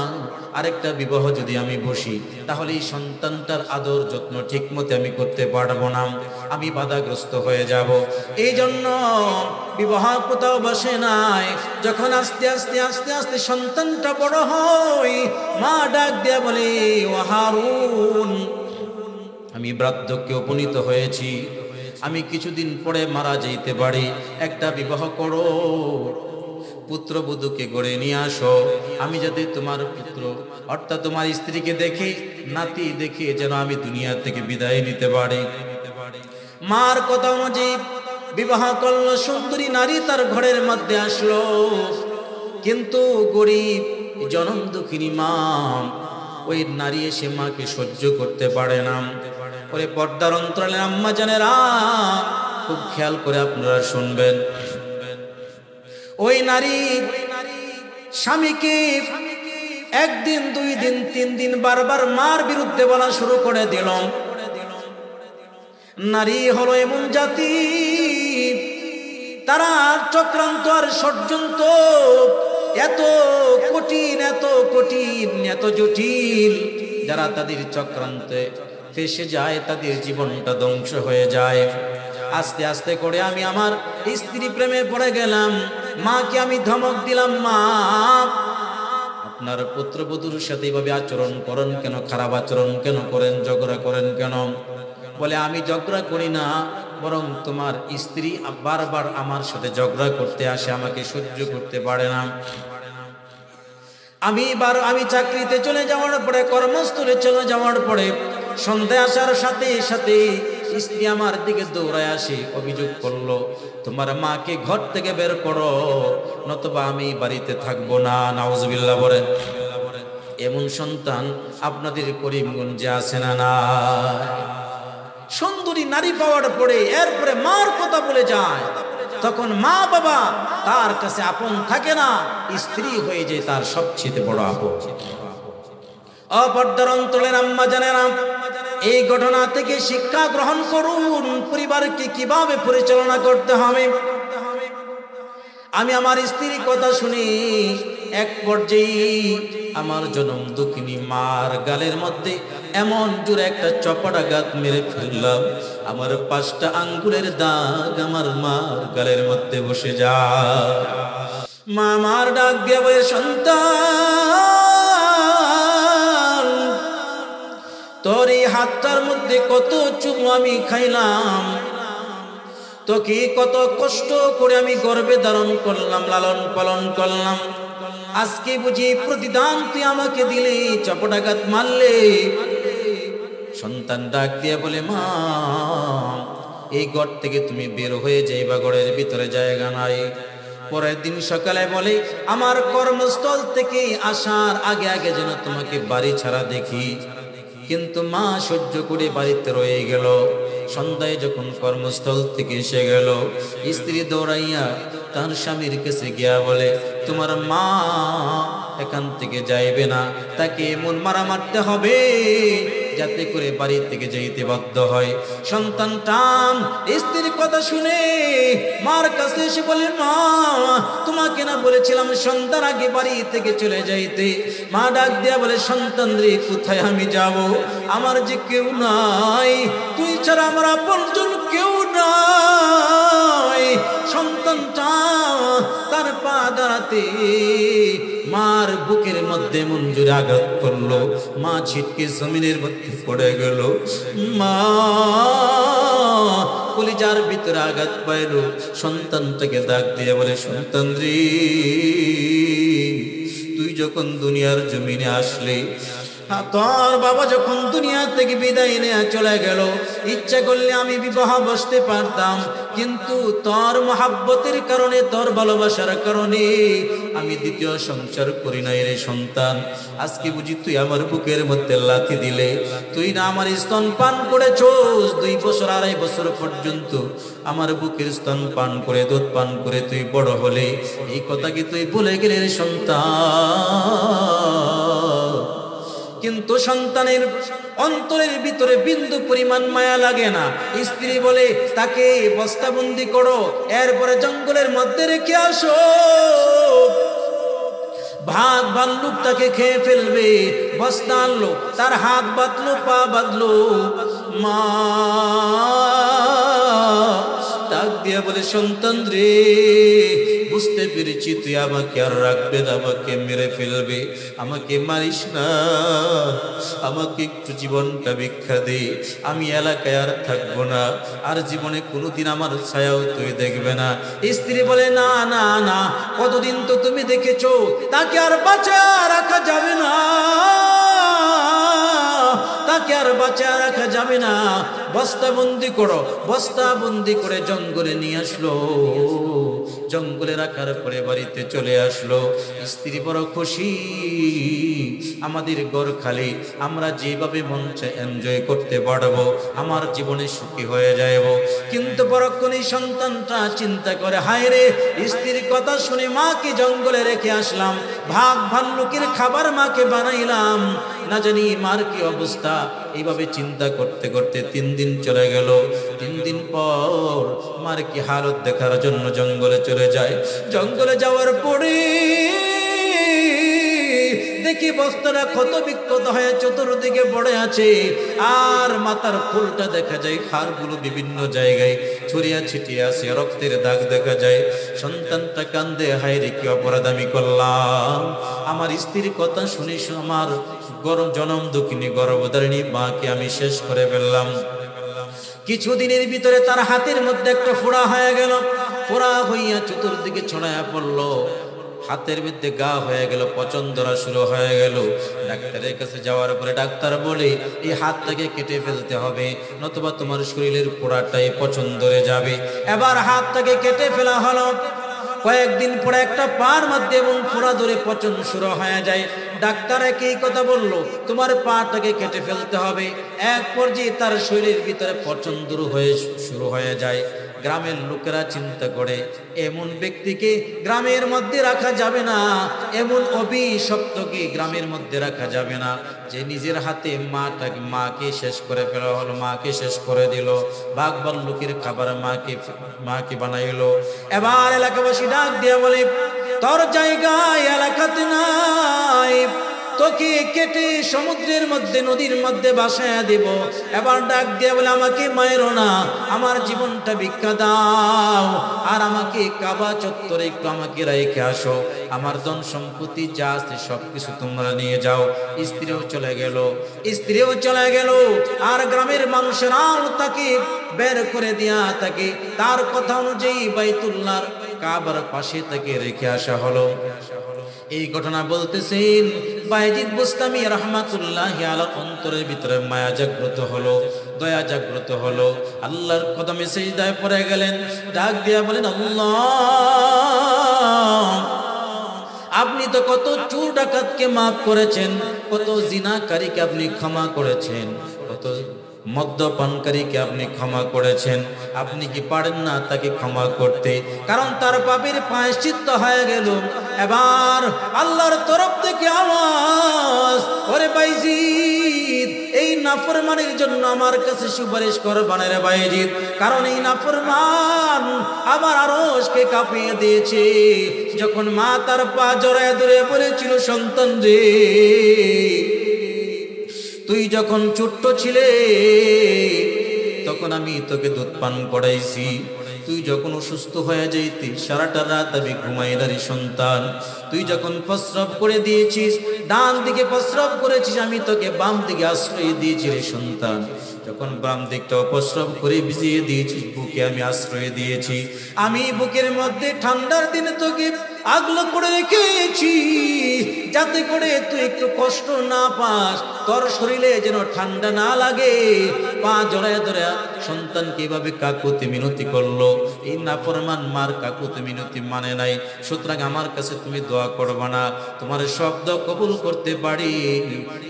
আরেকটা বিবাহ যদি আমি বসি তাহলে এই সন্তানটার আদর যত্ন ঠিক মতো আমি করতে পারবো না, আমি বাধাগ্রস্ত হয়ে যাব। এই জন্য বিবাহ কোথাও বসে নাই। যখন আস্তে আস্তে আস্তে আস্তে সন্তানটা বড় হয়, মা ডাক দিয়া বলে, ও হারুন, আমি বার্ধক্যে উপনীত হয়েছি, আমি কিছুদিন পরে মারা যাইতে পারি, একটা বিবাহ করো, পুত্রবধূকে গড়ে নিয়ে আসো, আমি যাতে তোমার পুত্র অর্থাৎ তোমার স্ত্রীকে দেখে, নাতি দেখে যেন আমি দুনিয়া থেকে বিদায় নিতে পারি। মার কথা অনুযায়ী বিবাহ করলো, সুন্দরী নারী তার ঘরের মধ্যে আসলো। কিন্তু গরিব জনম দুঃখিনী মা, ওই নারী এসে মাকে সহ্য করতে পারে না। ওরে পর্দার অন্তরালে আম্মা জানেরা, খুব খেয়াল করে আপনারা শুনবেন, ওই নারী স্বামীকে একদিন, 2 দিন, 3 দিন বারবার মার বিরুদ্ধে বলা শুরু করে দিল। নারী হলো এমন জাতি, তারা চক্রান্ত আর ষড়যন্ত্র এত কঠিন, এত কঠিন, এত জটিল, যারা তাদের চক্রান্তে ফেসে যায় তাদের জীবনটা ধ্বংস হয়ে যায়। আস্তে আস্তে করে আমি আমার স্ত্রী প্রেমে পড়ে গেলাম। মাকে আমি ধমক দিলাম, মা, আপনার পুত্রবধূর সাথে এইভাবে আচরণ করেন কেন, খারাপ আচরণ কেন করেন, ঝগড়া করেন কেন? বলে, আমি ঝগড়া করি না, বরং তোমার স্ত্রী বারবার আমার সাথে ঝগড়া করতে আসে, আমাকে সহ্য করতে পারে না। আমি চাকরিতে চলে যাওয়ার পরে, কর্মস্থলে চলে যাওয়ার পরে সন্ধ্যা আসার সাথে সাথে স্ত্রী আমার দিকে দৌড়ায় আসে, অভিযোগ করলো, তোমার মাকে ঘর থেকে বের করো, নতুবা আমি বাড়িতে থাকবো না। নাউজুবিল্লাহ বলেন। এমন সন্তান আপনাদের করিমগঞ্জে আছে না? না, সুন্দরী নারী পাওয়ার পরে এরপরে মার কথা বলে যায়, তখন মা বাবা তার কাছে আপন থাকে না, স্ত্রী হয়ে যায় তার সবচেয়ে বড় আপন। অপর্দার অন্তরের আম্মা জানেরা, এই ঘটনা থেকে শিক্ষা গ্রহণ করুন, পরিবারকে কিভাবে পরিচালনা করতে হবে। আমি আমার স্ত্রীর কথা শুনি, এক পর্যায়ে আমার জনম দুঃখিনী মার গালের মধ্যে এমন জোরে একটা চপড়াঘাত মেরে ফেললাম, আমার 5টা আঙ্গুলের দাগ আমার মার গালের মধ্যে বসে যায়। মা মার ডাক দিয়ে বলে, সন্তান, তোর এই হাতটার মধ্যে কত চুমু আমি খাইলাম, তোকে কত কষ্ট করে আমি গর্ভে ধারণ করলাম, লালন পালন করলাম, আজকে বুঝি প্রতিদান তুই আমাকে দিলে, চপটাঘাত মারলে। সন্তান ডাক দিয়ে বলে, মা, এই ঘর থেকে তুমি বের হয়ে যাইবা, ঘরের ভিতরে জায়গা নাই। পরের দিন সকালে বলে, আমার কর্মস্থল থেকে আসার আগে আগে যেন তোমাকে বাড়ি ছাড়া দেখি। কিন্তু মা সহ্য করে বাড়িতে রয়ে গেল। সন্ধ্যায় যখন কর্মস্থল থেকে এসে গেল, স্ত্রী দৌড়াইয়া তার স্বামীর কাছে গিয়া বলে, তোমার মা এখান থেকে যাইবে না, তাকে এমন মারা মারতে হবে যাতে করে বাড়ি থেকে যাইতে বাধ্য হয়। সন্তান টান স্ত্রীর কথা শুনে মার কাছে এসে বলে, মা, তোমাকে না বলেছিলাম সন্তান আগে বাড়ি থেকে চলে যাইতে? মা ডাক দিয়া বলে, সন্তান রে, কোথায় আমি যাব? আমার যে কেউ নাই, তুই ছাড়া আমার আপনজন কেউ নাই। সন্তানটা তার পা দাঁড়াতে মার বুকের মধ্যে মঞ্জুরে আঘাত করলো, মা ছিটকে জমিনের মধ্যে পড়ে গেল। মা কলিজার ভিতরে আঘাত পাইল। সন্তানটাকে ডাক দিয়ে বলে, সন্তান রে, তুই যখন দুনিয়ার জমিনে আসলে তোর বাবা যখন দুনিয়া থেকে বিদায় নিয়ে চলে গেল, ইচ্ছা করলে আমি বিবাহ বসতে পারতাম, কিন্তু তোর মহাব্বতের কারণে, তোর ভালোবাসার কারণে আমি দ্বিতীয় সংসার করি নাই রে সন্তান। আজকে বুঝি তুই আমার বুকের মধ্যে লাথি দিলে, তুই না আমার স্তন পান করেছোস 2 বছর 2.5 বছর পর্যন্ত আমার বুকের স্তন পান করে, দুধ পান করে তুই বড় হলে, এই কথা কি তুই ভুলে গেলে রে সন্তান? কিন্তু সন্তানের অন্তরের ভিতরে বিন্দু পরিমাণ মায়া লাগে না। স্ত্রী বলে তাকে বস্তাবন্দি করো, এরপরে জঙ্গলের মধ্যে রেখে আসো, ভাগ ভাল্লুক তাকে খেয়ে ফেলবে। বস্তা আনলো, তার হাত বাঁধলো, পা বাঁধলো, মা ডাক দিয়া বলে সন্তান রে, বুঝতে পেরেছি তুই আমাকে আর রাখবে না, আমাকে মেরে ফেলবে, আমাকে মারিস না, আমাকে একটু জীবনটা ভিক্ষা দে, আমি এলাকায় আর থাকবো না, আর জীবনে কোনোদিন আমার ছায়াও তুই দেখবে না। স্ত্রী বলে না না না, কতদিন তো তুমি দেখেছো, তাকে আর বাঁচা রাখা যাবে না, তাকে আর বাঁচা রাখা যাবে না, বস্তাবন্দি করো। বস্তাবন্দি করে জঙ্গলে নিয়ে আসলো, জঙ্গলে রাখার পরে বাড়িতে চলে আসলো। স্ত্রী বড় খুশি, আমাদের ঘর খালি, আমরা যেভাবে মন চায় এনজয় করতে পারবো, আমার জীবনে সুখী হয়ে যাইব। কিন্তু পরক্ষণেই সন্তানটা চিন্তা করে, হায় রে, স্ত্রীর কথা শুনে মাকে জঙ্গলে রেখে আসলাম, ভাগ ভাল্লুকের খাবার মাকে বানাইলাম, না জানি মার কি অবস্থা। এইভাবে চিন্তা করতে করতে 3 দিন চলে গেল। 3 দিন পর মার কি হালত দেখার জন্য জঙ্গলে চলে যায়। জঙ্গলে যাওয়ার পরে দেখি বস্তাটা ক্ষত বিক্ষত হয়ে চতুর্দিকে পড়ে আছে, আর মাথার ফুলটা দেখা যায়, হাড়গুলো বিভিন্ন জায়গায় ছড়িয়ে ছিটিয়ে আছে, রক্তের দাগ দেখা যায়। সন্তানটা কান্দে, হায় রে কি অপরাধ আমি করলাম, আমার স্ত্রীর কথা শুনে আমার জনম দুঃখিনী গর্ভধারিণী মাকে আমি শেষ করে ফেললাম। কিছুদিনের ভিতরে তার হাতের মধ্যে একটা ফোড়া হয়ে গেল, ফোড়া হইয়া চতুর্দিকে ছড়াইয়া পড়লো, হাতের মধ্যে গা হয়ে গেল, পচন ধরা শুরু হয়ে গেল। ডাক্তারের কাছে যাওয়ার পরে ডাক্তার বলে এই হাতটাকে কেটে ফেলতে হবে, নতুবা তোমার শরীরের পোড়াটাই পচন ধরে যাবে। এবার হাতটাকে কেটে ফেলা হলো। কয়েকদিন পরে একটা পার মধ্যে এবং ফোড়া ধরে পচন শুরু হয়ে যায়। ডাক্তার একই কথা বললো, তোমার পাটাকে কেটে ফেলতে হবে। এক পর্যায়ে তার শরীরের ভিতরে পচন শুরু হয়ে যায়। গ্রামের লোকেরা চিন্তা করে, এমন ব্যক্তিকে গ্রামের মধ্যে রাখা যাবে না, এমন অভিশপ্তকে গ্রামের মধ্যে রাখা যাবে না, যে নিজের হাতে মাকে শেষ করে ফেলা হলো, মাকে শেষ করে দিল, বাঘ ভাল্লুকের খাবার মাকে বানাইলো। এবার এলাকাবাসী ডাক দিয়া বলে, তোর জায়গায় এলাকাতে নাই, তোকে কেটে সমুদ্রের মধ্যে, নদীর মধ্যে বাসায় দেব। এবার ডাক দিয়া বলে, আমাকে মায়েরো না, আমার জীবনটা ভিক্ষা দাও, আর আমাকে কাবা চত্বরে একটু আমাকে রেখে আসো, আমার ধন সম্পত্তি যা আছে সবকিছু তোমরা নিয়ে যাও। স্ত্রীও চলে গেল, আর গ্রামের মানুষেরাও তাকে বের করে দিয়া তাকে তার কথা অনুযায়ী বাইতুল্লাহর কাবার পাশে তাকে রেখে আসা হলো। এই ঘটনা বলতেছেন বায়েজিদ বুস্তামি রাহমাতুল্লাহি আলাইহি, অন্তরের ভিতরে মায়া জাগ্রত হলো, দয়া জাগ্রত হলো, আল্লাহর কদমে সিজদায় পড়ে গেলেন। ডাক দিয়া বলেন, আল্লাহ, আপনি তো কত চোর ডাকাতকে মাফ করেছেন, কত জিনাকারীকে আপনি ক্ষমা করেছেন, কত মদ্যপানকারীকে আপনি ক্ষমা করেছেন, আপনি কি পারেন না তাকে ক্ষমা করতে? কারণ তার পাপের প্রায়শ্চিত্ত হয়ে গেল। এবার আল্লাহর তরফ থেকে আওয়াজ, ওরে বাইজিদ, এই নাফরমানের জন্য আমার কাছে সুপারিশ করবেন রে বাইজিদ, কারণ এই নাফরমান আমার আরশকে কাঁপিয়ে দিয়েছে। যখন মা তার পা জড়ায় ধরে বলেছিল, সন্তান রে, তুই যখন ছোট্ট ছিলে তখন আমি তোকে দুধ পান করাইছি, তুই যখন অসুস্থ হয়ে যাইতি সারাটা রাত আমি ঘুমাই না রে সন্তান, তুই যখন প্রস্রাব করে দিয়েছিস, ডান দিকে প্রস্রাব করেছিস, আমি তোকে বাম দিকে আশ্রয় দিয়েছি রে সন্তান, যখন বাম দিকটা প্রস্রাব করে ভিজিয়ে দিয়েছিস, বুকে আমি আশ্রয় দিয়েছি, আমি বুকের মধ্যে ঠান্ডার দিনে তোকে আগলা করে রেখেছি যাতে করে তুই একটু কষ্ট না পাস, তোর শরীরে যেন ঠান্ডা না লাগে। পা জড়ায় ধরে সন্তানকে এভাবে কাকুতি মিনতি করলো। এই নাফরমান মার কাকুতি মিনতি মানে নাই। সুতরাং আমার কাছে তুমি দোয়া করবা না, তোমার শব্দ কবুল করতে পারি,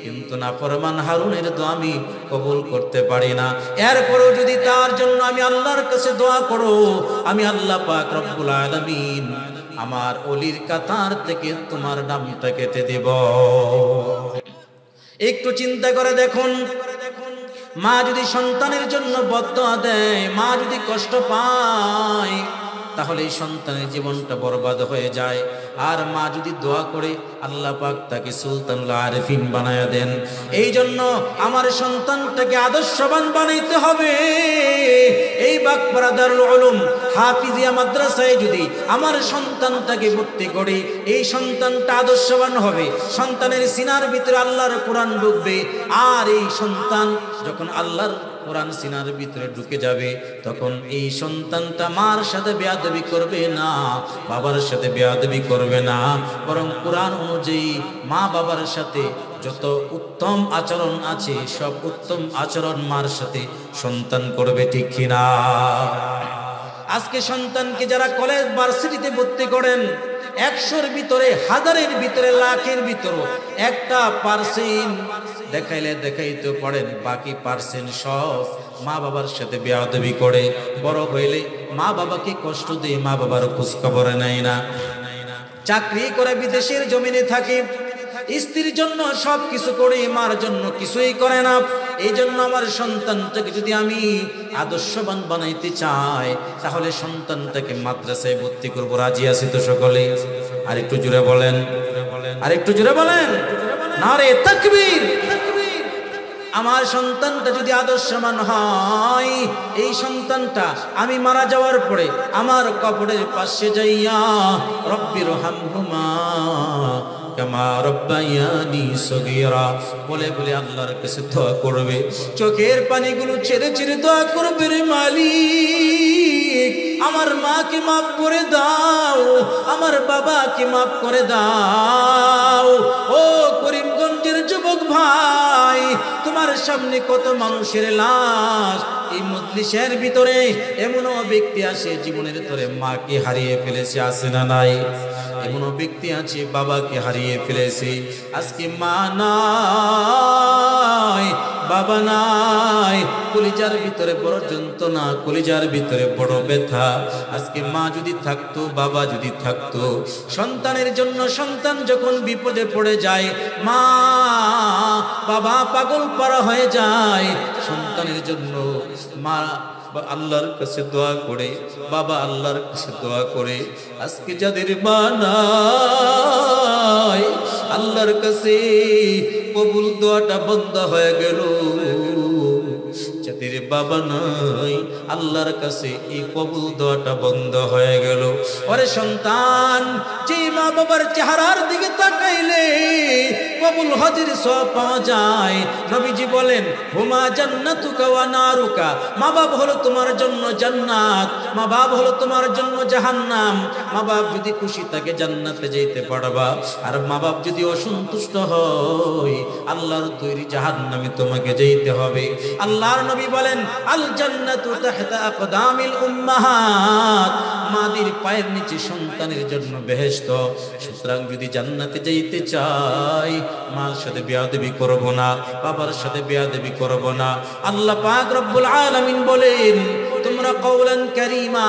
কিন্তু নাফরমান হারুনের দোয়া আমি কবুল করতে পারি না। এরপরেও যদি তার জন্য আমি আল্লাহর কাছে দোয়া করো, আমি আল্লাহ পাক রব্বুল আলামিন আমার অলির কাতার থেকে তোমার নামটা কেটে দেব। একটু চিন্তা করে দেখুন, মা যদি সন্তানের জন্য বদদোয়া দেয়, মা যদি কষ্ট পায়, তাহলে এই সন্তানের জীবনটা বরবাদ হয়ে যায়। আর মা যদি দোয়া করে, আল্লাহ পাক তাকে সুলতানুল আরিফিন বানায়া দেন। এই জন্য আমার সন্তানটাকে আদর্শবান বানাইতে হবে। এই বাগপাড়া দারুল উলুম হাফিজিয়া মাদ্রাসায় যদি আমার সন্তানটাকে ভর্তি করি, এই সন্তানটা আদর্শবান হবে, সন্তানের সিনার ভিতরে আল্লাহর কোরআন ঢুকবে। আর এই সন্তান যখন আল্লাহর কোরআন সিনার ভিতরে ঢুকে যাবে, তখন এই সন্তানটা মার সাথে বেয়াদবি করবে না, বাবার সাথে বেয়াদবি করবে না, বরং কোরআন অনুযায়ী মা বাবার সাথে যত উত্তম আচরণ আছে সব উত্তম আচরণ মার সাথে সন্তান করবে, ঠিক কিনা? আজকে সন্তানকে যারা কলেজ ভার্সিটিতে ভর্তি করেন, 100-র ভিতরে, 1000-এর ভিতরে, লাখের ভিতরে 1% দেখাইলে দেখাইতে পারেন, বাকি পার্সেন্ট সব মা বাবার সাথে বেয়াদবি করে। বড় হইলে মা বাবাকে কষ্ট দিয়ে মা বাবার খোঁজ খবর নেয় না। চাকরি করে বিদেশের জমিনে থাকে, স্ত্রীর জন্য সব কিছু করে, মার জন্য কিছুই করে না। এই জন্য আমার সন্তানটাকে যদি আমি আদর্শবান বানাইতে চাই, তাহলে সন্তানটাকে মাদ্রাসায় ভর্তি করবো। রাজি আছি তো সকলে? আরেকটু জোরে বলেন, আরেকটু জোরে বলেন, নারে তাকবীর। আমার সন্তানটা যদি আদর্শবান হয়, এই সন্তানটা আমি মারা যাওয়ার পরে আমার কবরের পাশে যাইয়া রব্বির হামহুমা কামা রব্বায়ানি সগীরা বলে বলে আল্লাহর কাছে দোয়া করবে। চোখের পানিগুলো ছেড়ে ছেড়ে দোয়া করবে, রে মালিক আমার মাকে মাফ করে দাও, আমার বাবাকে মাফ করে দাও। ও করিমগঞ্জের যুবক ভাই, তোমার সামনে কত মানুষের লাশ। এই মজলিসের ভিতরে এমনও ব্যক্তি আছে জীবনের তরে মাকে হারিয়ে ফেলেছে, আছে না নাই? এমনও ব্যক্তি আছে বাবাকে হারিয়ে ফেলেছে। আজকে মা নাই, বাবা নাই, কলিজার ভিতরে বড় যন্ত্রণা, কলিজার ভিতরে বড় ব্যথা। আজকে মা যদি থাকতো, বাবা যদি থাকতো, সন্তানের জন্য সন্তান যখন বিপদে পড়ে যায়, মা বাবা পাগল পারা হয়ে যায়, সন্তানের জন্য মা আল্লাহর কাছে দোয়া করে, বাবা আল্লাহর কাছে দোয়া করে। আজকে যাদের মা নাই, আল্লাহর কাছে কবুল দোয়াটা বন্ধ হয়ে গেল। যাদের বাবা নাই, আল্লাহর কাছে এই কবুল দোয়াটা বন্ধ হয়ে গেল। ওরে সন্তান, যে মা বাবার চেহারার দিকে তাকাইলে কবুল হজের সওয়াব পাওয়া যায়। নবীজি বলেন, হুমা জান্নাতুকা ওয়া নারুকা, মা বাপ হলো তোমার জন্য জান্নাত, মা বাপ হলো তোমার জন্য জাহান্নাম। মা বাপ যদি খুশি থাকে জান্নাতে যেতে পারবা, আর মা বাপ যদি অসন্তুষ্ট হয় আল্লাহর তৈরি জাহান্নামে তোমাকে যেতে হবে। আল্লাহর নবী বলেন, আল জান্নাতু তাহতা আকদামিল উম্মাহাত, মাদের পায়ের নিচে সন্তানের জন্য বেহেশত। সুতরাং যদি জান্নাতে যেতে চাই, মার সাথে বেয়াদবি করব না, বাবার সাথে বেয়াদবি করব না। আল্লাহ পাক রব্বুল আলামিন বলেন, তোমরা কওলান কারীমা,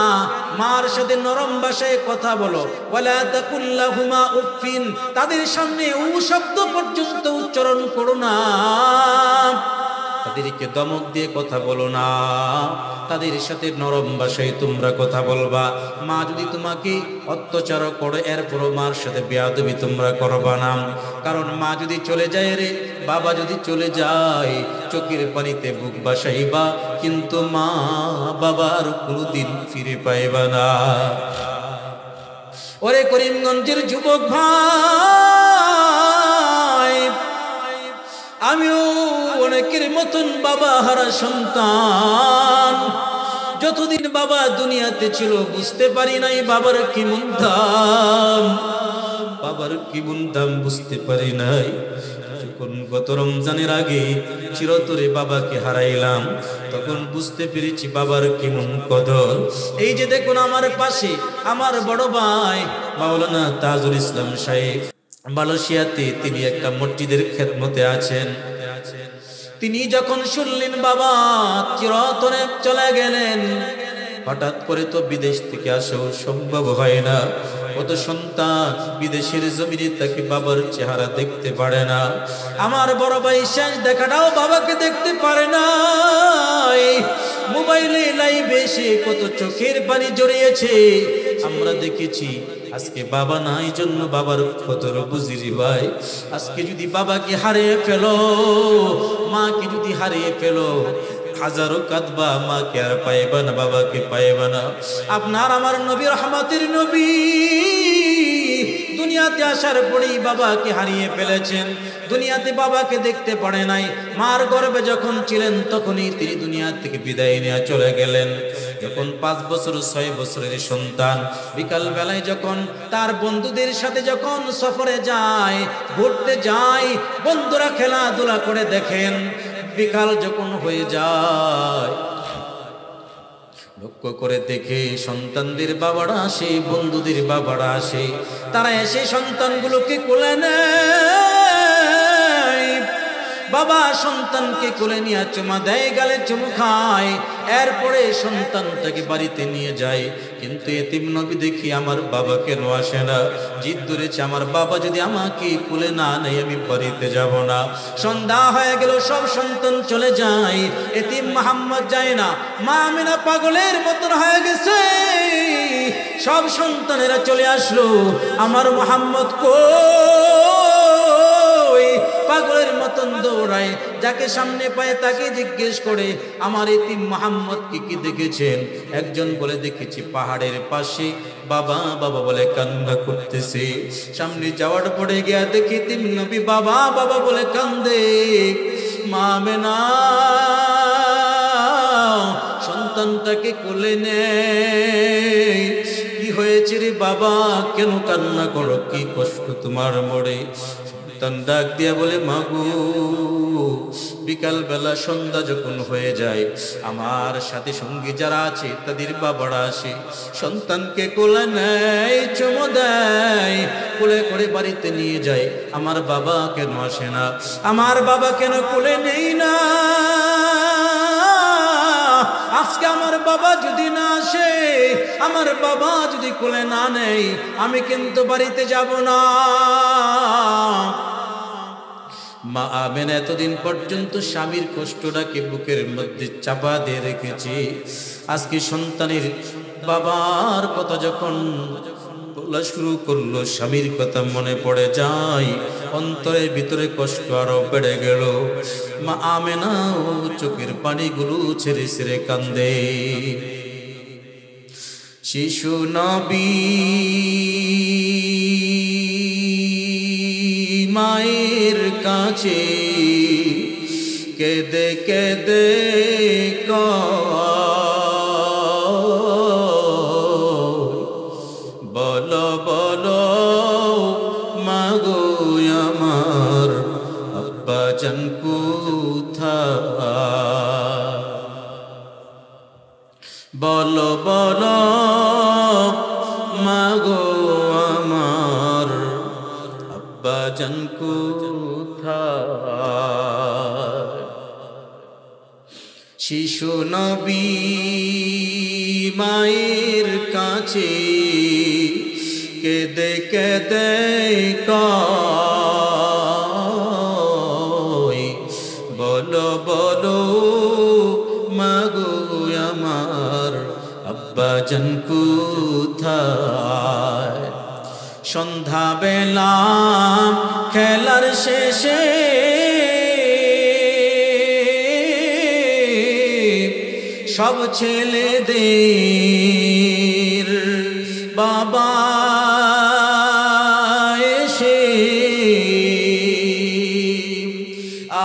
মার সাথে নরম ভাষায় কথা বলো। ওয়ালা তাকুল্লাহুমা উফিন, তাদের সামনে উ শব্দ পর্যন্ত উচ্চারণ করো না। তাদেরকে দমক দিয়ে কথা বলো না, তাদের সাথে নরম ভাষায় তোমরা কথা বলবা। মা যদি তোমাকে অত্যাচার করে, এরপরও মার সাথে বেয়াদবি তোমরা করবা না। কারণ মা যদি চলে যায় রে, বাবা যদি চলে যায়, চোখের পানিতে বুক বাসাইবা, কিন্তু মা বাবার কোনোদিন ফিরে পাইবা না। ওরে করিমগঞ্জের যুবক ভাই, আমিও অনেকের মতন বাবা হারা সন্তান। যতদিন বাবা দুনিয়াতে ছিল বুঝতে পারি নাই বাবার কেমন দাম, বাবার কেমন দাম বুঝতে পারি নাই। যখন গত রমজানের আগে চিরতরে বাবাকে হারাইলাম তখন বুঝতে পেরেছি বাবার কেমন কদর। এই যে দেখুন আমার পাশে আমার বড় ভাই মাওলানা তাজুল ইসলাম সাহেব মালয়েশিয়াতে, তিনি একটা মসজিদের খেদমতে আছেন। তিনি যখন শুনলেন বাবা চিরতরে চলে গেলেন, হঠাৎ করে তো বিদেশ থেকে আসাও সম্ভব হয় না, কত সন্তান বিদেশের জমিনে তাকে বাবার চেহারা দেখতে পারে না। আমার বড় ভাই শেষ দেখাটাও বাবাকে দেখতে পারে না। মোবাইলে লাইভে এসে কত চোখের পানি জড়িয়েছে আমরা দেখেছি। আজকে বাবা নাই জন্য বাবার কদর বুঝিরি ভাই। আজকে যদি বাবাকে হারিয়ে ফেলো, মাকে যদি হারিয়ে ফেলো, হাজারো কাঁদবা, মাকে আর পাইবা না, বাবাকে পাইবা না। আপনার আমার নবী রহমতের নবী দুনিয়াতে আসার পরেই বাবাকে হারিয়ে ফেলেছেন। দুনিয়াতে বাবাকে দেখতে পারে নাই। মার গর্ভে যখন ছিলেন তখনই তিনি দুনিয়া থেকে বিদায় নিয়ে চলে গেলেন। যখন 5 বছর 6 বছরের সন্তান বিকাল বেলায় যখন তার বন্ধুদের সাথে যখন সফরে যায়, ঘুরতে যায়, বন্ধুরা খেলাধুলা করে দেখেন, বিকাল যখন হয়ে যায় লক্ষ্য করে দেখে সন্তানদের বাবারা আসে, বন্ধুদের বাবারা আসে, তারা এসে সন্তানগুলোকে কোলে নেয়। বাবা সন্তানকে কোলে নিয়ে চুমা দেয়, গালে চুমু খায়, এরপরে সন্তানটাকে বাড়িতে নিয়ে যায়। কিন্তু এতিম নবী দেখি আমার বাবা কেন আসে না, জিদ ধরেছে আমার বাবা যদি আমাকে কোলে না নেয় আমি বাড়িতে যাব না। সন্ধ্যা হয়ে গেল, সব সন্তান চলে যায়, এতিম মুহাম্মদ যায় না। মা আমিনা পাগলের মতন হয়ে গেছে, সব সন্তানেরা চলে আসলো, আমার মুহাম্মদ কই? পাগলের মতন দৌড়ায়, যাকে সামনে পায় তাকে জিজ্ঞেস করে আমার এতিম মুহাম্মদ কি দেখেছেন? একজন বলে দেখেছি পাহাড়ের পাশে বাবা বাবা বলে কান্না করতেছে। সামনে যাওয়ার পরে গিয়া দেখি এতিম নবী বাবা বাবা বলে কান্দে। মা আমিনা সন্তানটাকে কোলে নেয়। কি হয়েছে রে বাবা, কেন কান্না করো, কি কষ্ট তোমার মরে? সন্তান ডাক দিয়া বলে মাগো, বিকাল বেলা সন্ধ্যা যখন হয়ে যায় আমার সাথে সঙ্গী যারা আছে তাদের বাবারা আসে, সন্তানকে কোলে নেয়, চুমো দেয়, কোলে করে বাড়িতে নিয়ে যায়। আমার বাবা কেন আসে না, আমার বাবা কেন কোলে নেই না? আজকে আমার বাবা যদি না আসে, আমার বাবা যদি কোলে না নেই, আমি কিন্তু বাড়িতে যাব না। মা আমেনা এতদিন পর্যন্ত স্বামীর কষ্টটাকে বুকের মধ্যে চাপা দিয়ে রেখেছি। আজকে সন্তানের বাবার কথা যখন বলা শুরু করলো, স্বামীর কথা মনে পড়ে যায়, অন্তরের ভিতরে কষ্ট আরো বেড়ে গেল। মা আমেনাও চোখের পানিগুলো ছেড়ে ছেড়ে কান্দে। শিশু নবী মায়ের কাছে কেঁদে কেঁদে বলো বলো মাগো আমার আব্বাজান কোথায়? বলো বলো মাগো আমার আব্বাজান কোথায়? শিশু নবী মায়ের কাছে কেঁদে কেঁদে কয় বলো বলো মাগো আমার আব্বাজান কোথায়? সন্ধ্যা বেলা খেলার শেষে সব ছেলেদের বাবা এসে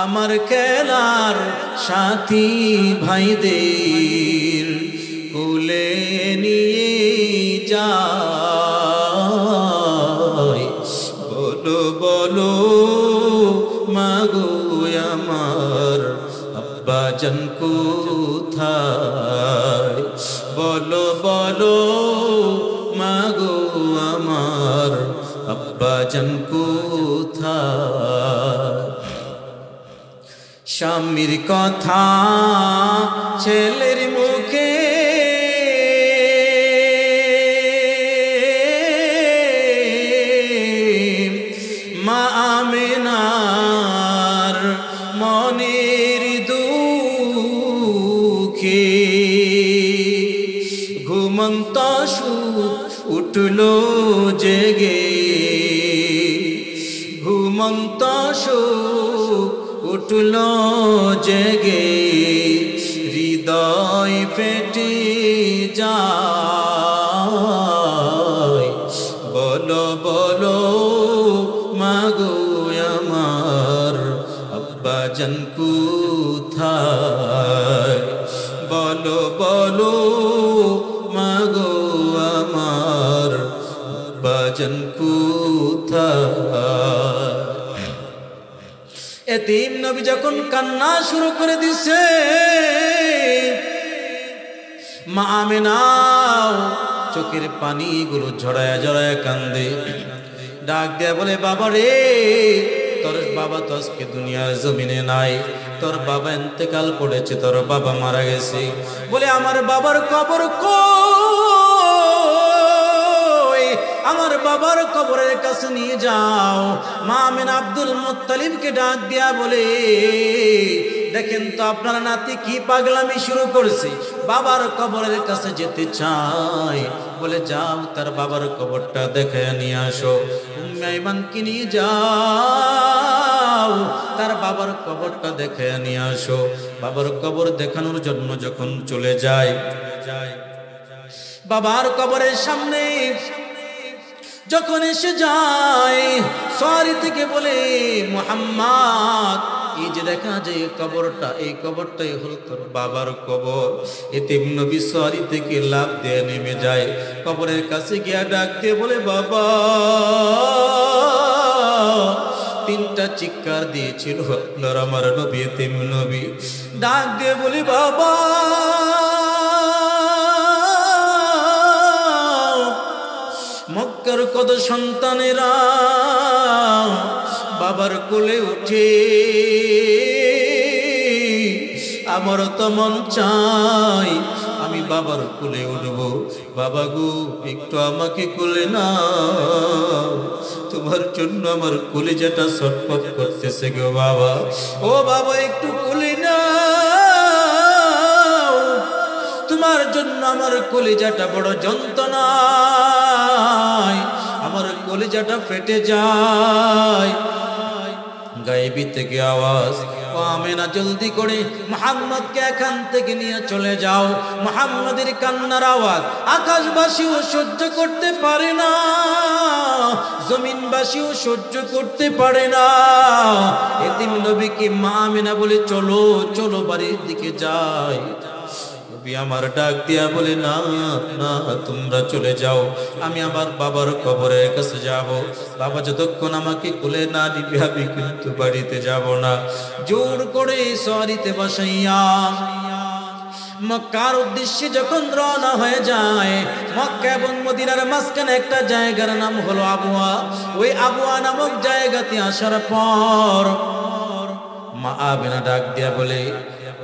আমার খেলার সাথী ভাইদের কোলে নিয়ে যায়। বলো বলো মাগো আমার আব্বাজান কোথায়? বলো বলো মাগো আমার আব্বাজান কোথায়? স্বামীর কথা ছেলের মুখে মা আমেনার মনের দুঃখে ঘুমন্ত সুখ উঠল জেগে, ঘুমন্ত সুখ উঠল জেগে, হৃদয় ফেটে যায়। বলো বলো মাগো আমার আব্বাজান কোথায়? বলো বলো মাগো আমার আব্বাজান কোথায়? এতিম নবী যখন কান্না শুরু করে দিছে, মা আমেনাও চোখের পানিগুলো ঝরায়া ঝরায়া কান্দে। ডাক দেয়া বলে, বাবা রে, তোর বাবা তো আজকে দুনিয়ার জমিনে নাই, তোর বাবা ইন্তেকাল করেছে, তোর বাবা মারা গেছে। বলে আমার বাবার কবর কই? আমার বাবার কবরের কাছে নিয়ে যাও। মা আমেনা আব্দুল মুত্তালিবকে ডাক দিয়া বলে, দেখেন তো আপনার নাতি কি পাগলামি শুরু করছে, বাবার কবরের কাছে যেতে চায়। বলে যাও তার বাবার কবরটা দেখে নিয়ে আসো। উম্মে আইমানকে নিয়ে যাও, তার বাবার কবরটা দেখে নিয়ে আসো। বাবার কবর দেখানোর জন্য যখন চলে যায়, বাবার কবরের সামনে যখন এসে যায়, সওয়ারি থেকে বলে, মুহাম্মদ, এই যে দেখা যায় কবরটা, এই কবরটাই হলো তোর বাবার কবর। এতিম নবী সওয়ারি থেকে লাফ দিয়ে নেমে যায়, কবরের কাছে গিয়া ডাক দিয়ে বলে, বাবা। তিনটা চিৎকার দিয়েছিল আপনার আমার নবী। এতিম নবী ডাক দিয়ে বলে, বাবা, মক্কার কত সন্তানেরা বাবার কোলে উঠে, আমারও তো মন চাই আমি বাবার কোলে উঠব। বাবা গো, একটু আমাকে কোলে নাও, তোমার জন্য আমার কলিজাটা ছটফট করতেছে গো বাবা। ও বাবা, একটু কোলে নাও, তোমার জন্য আমার কলিজাটা বড় যন্ত্রণায়, আমার কলিজাটা ফেটে যায়। গায়েবী থেকে আওয়াজ, ও আমেনা, জলদি করে মুহাম্মদকে এখান থেকে নিয়ে চলে যাও। মুহাম্মদের কান্নার আওয়াজ আকাশবাসীও সহ্য করতে পারে না, জমিনবাসীও সহ্য করতে পারে না। এতিম নবীকে মা আমেনা বলে, চলো চলো বাড়ির দিকে যাই। নবী আমার ডাক দিয়া বলে, না না, তোমরা চলে যাও, আমি আমার বাবার কবরের কাছে যাব। বাবা যতক্ষণ আমাকে কোলে না নিবে আমি কিন্তু বাড়িতে যাব না। জোর করে সওয়ারিতে বসাইয়া মক্কার উদ্দেশ্যে যখন রওনা হয়ে যায়, মক্কা এবং মদিনার মাঝখানে একটা জায়গার নাম হলো আবওয়া। ওই আবওয়া নামক জায়গাতে আসার পর মা আমেনা ডাক দিয়া বলে,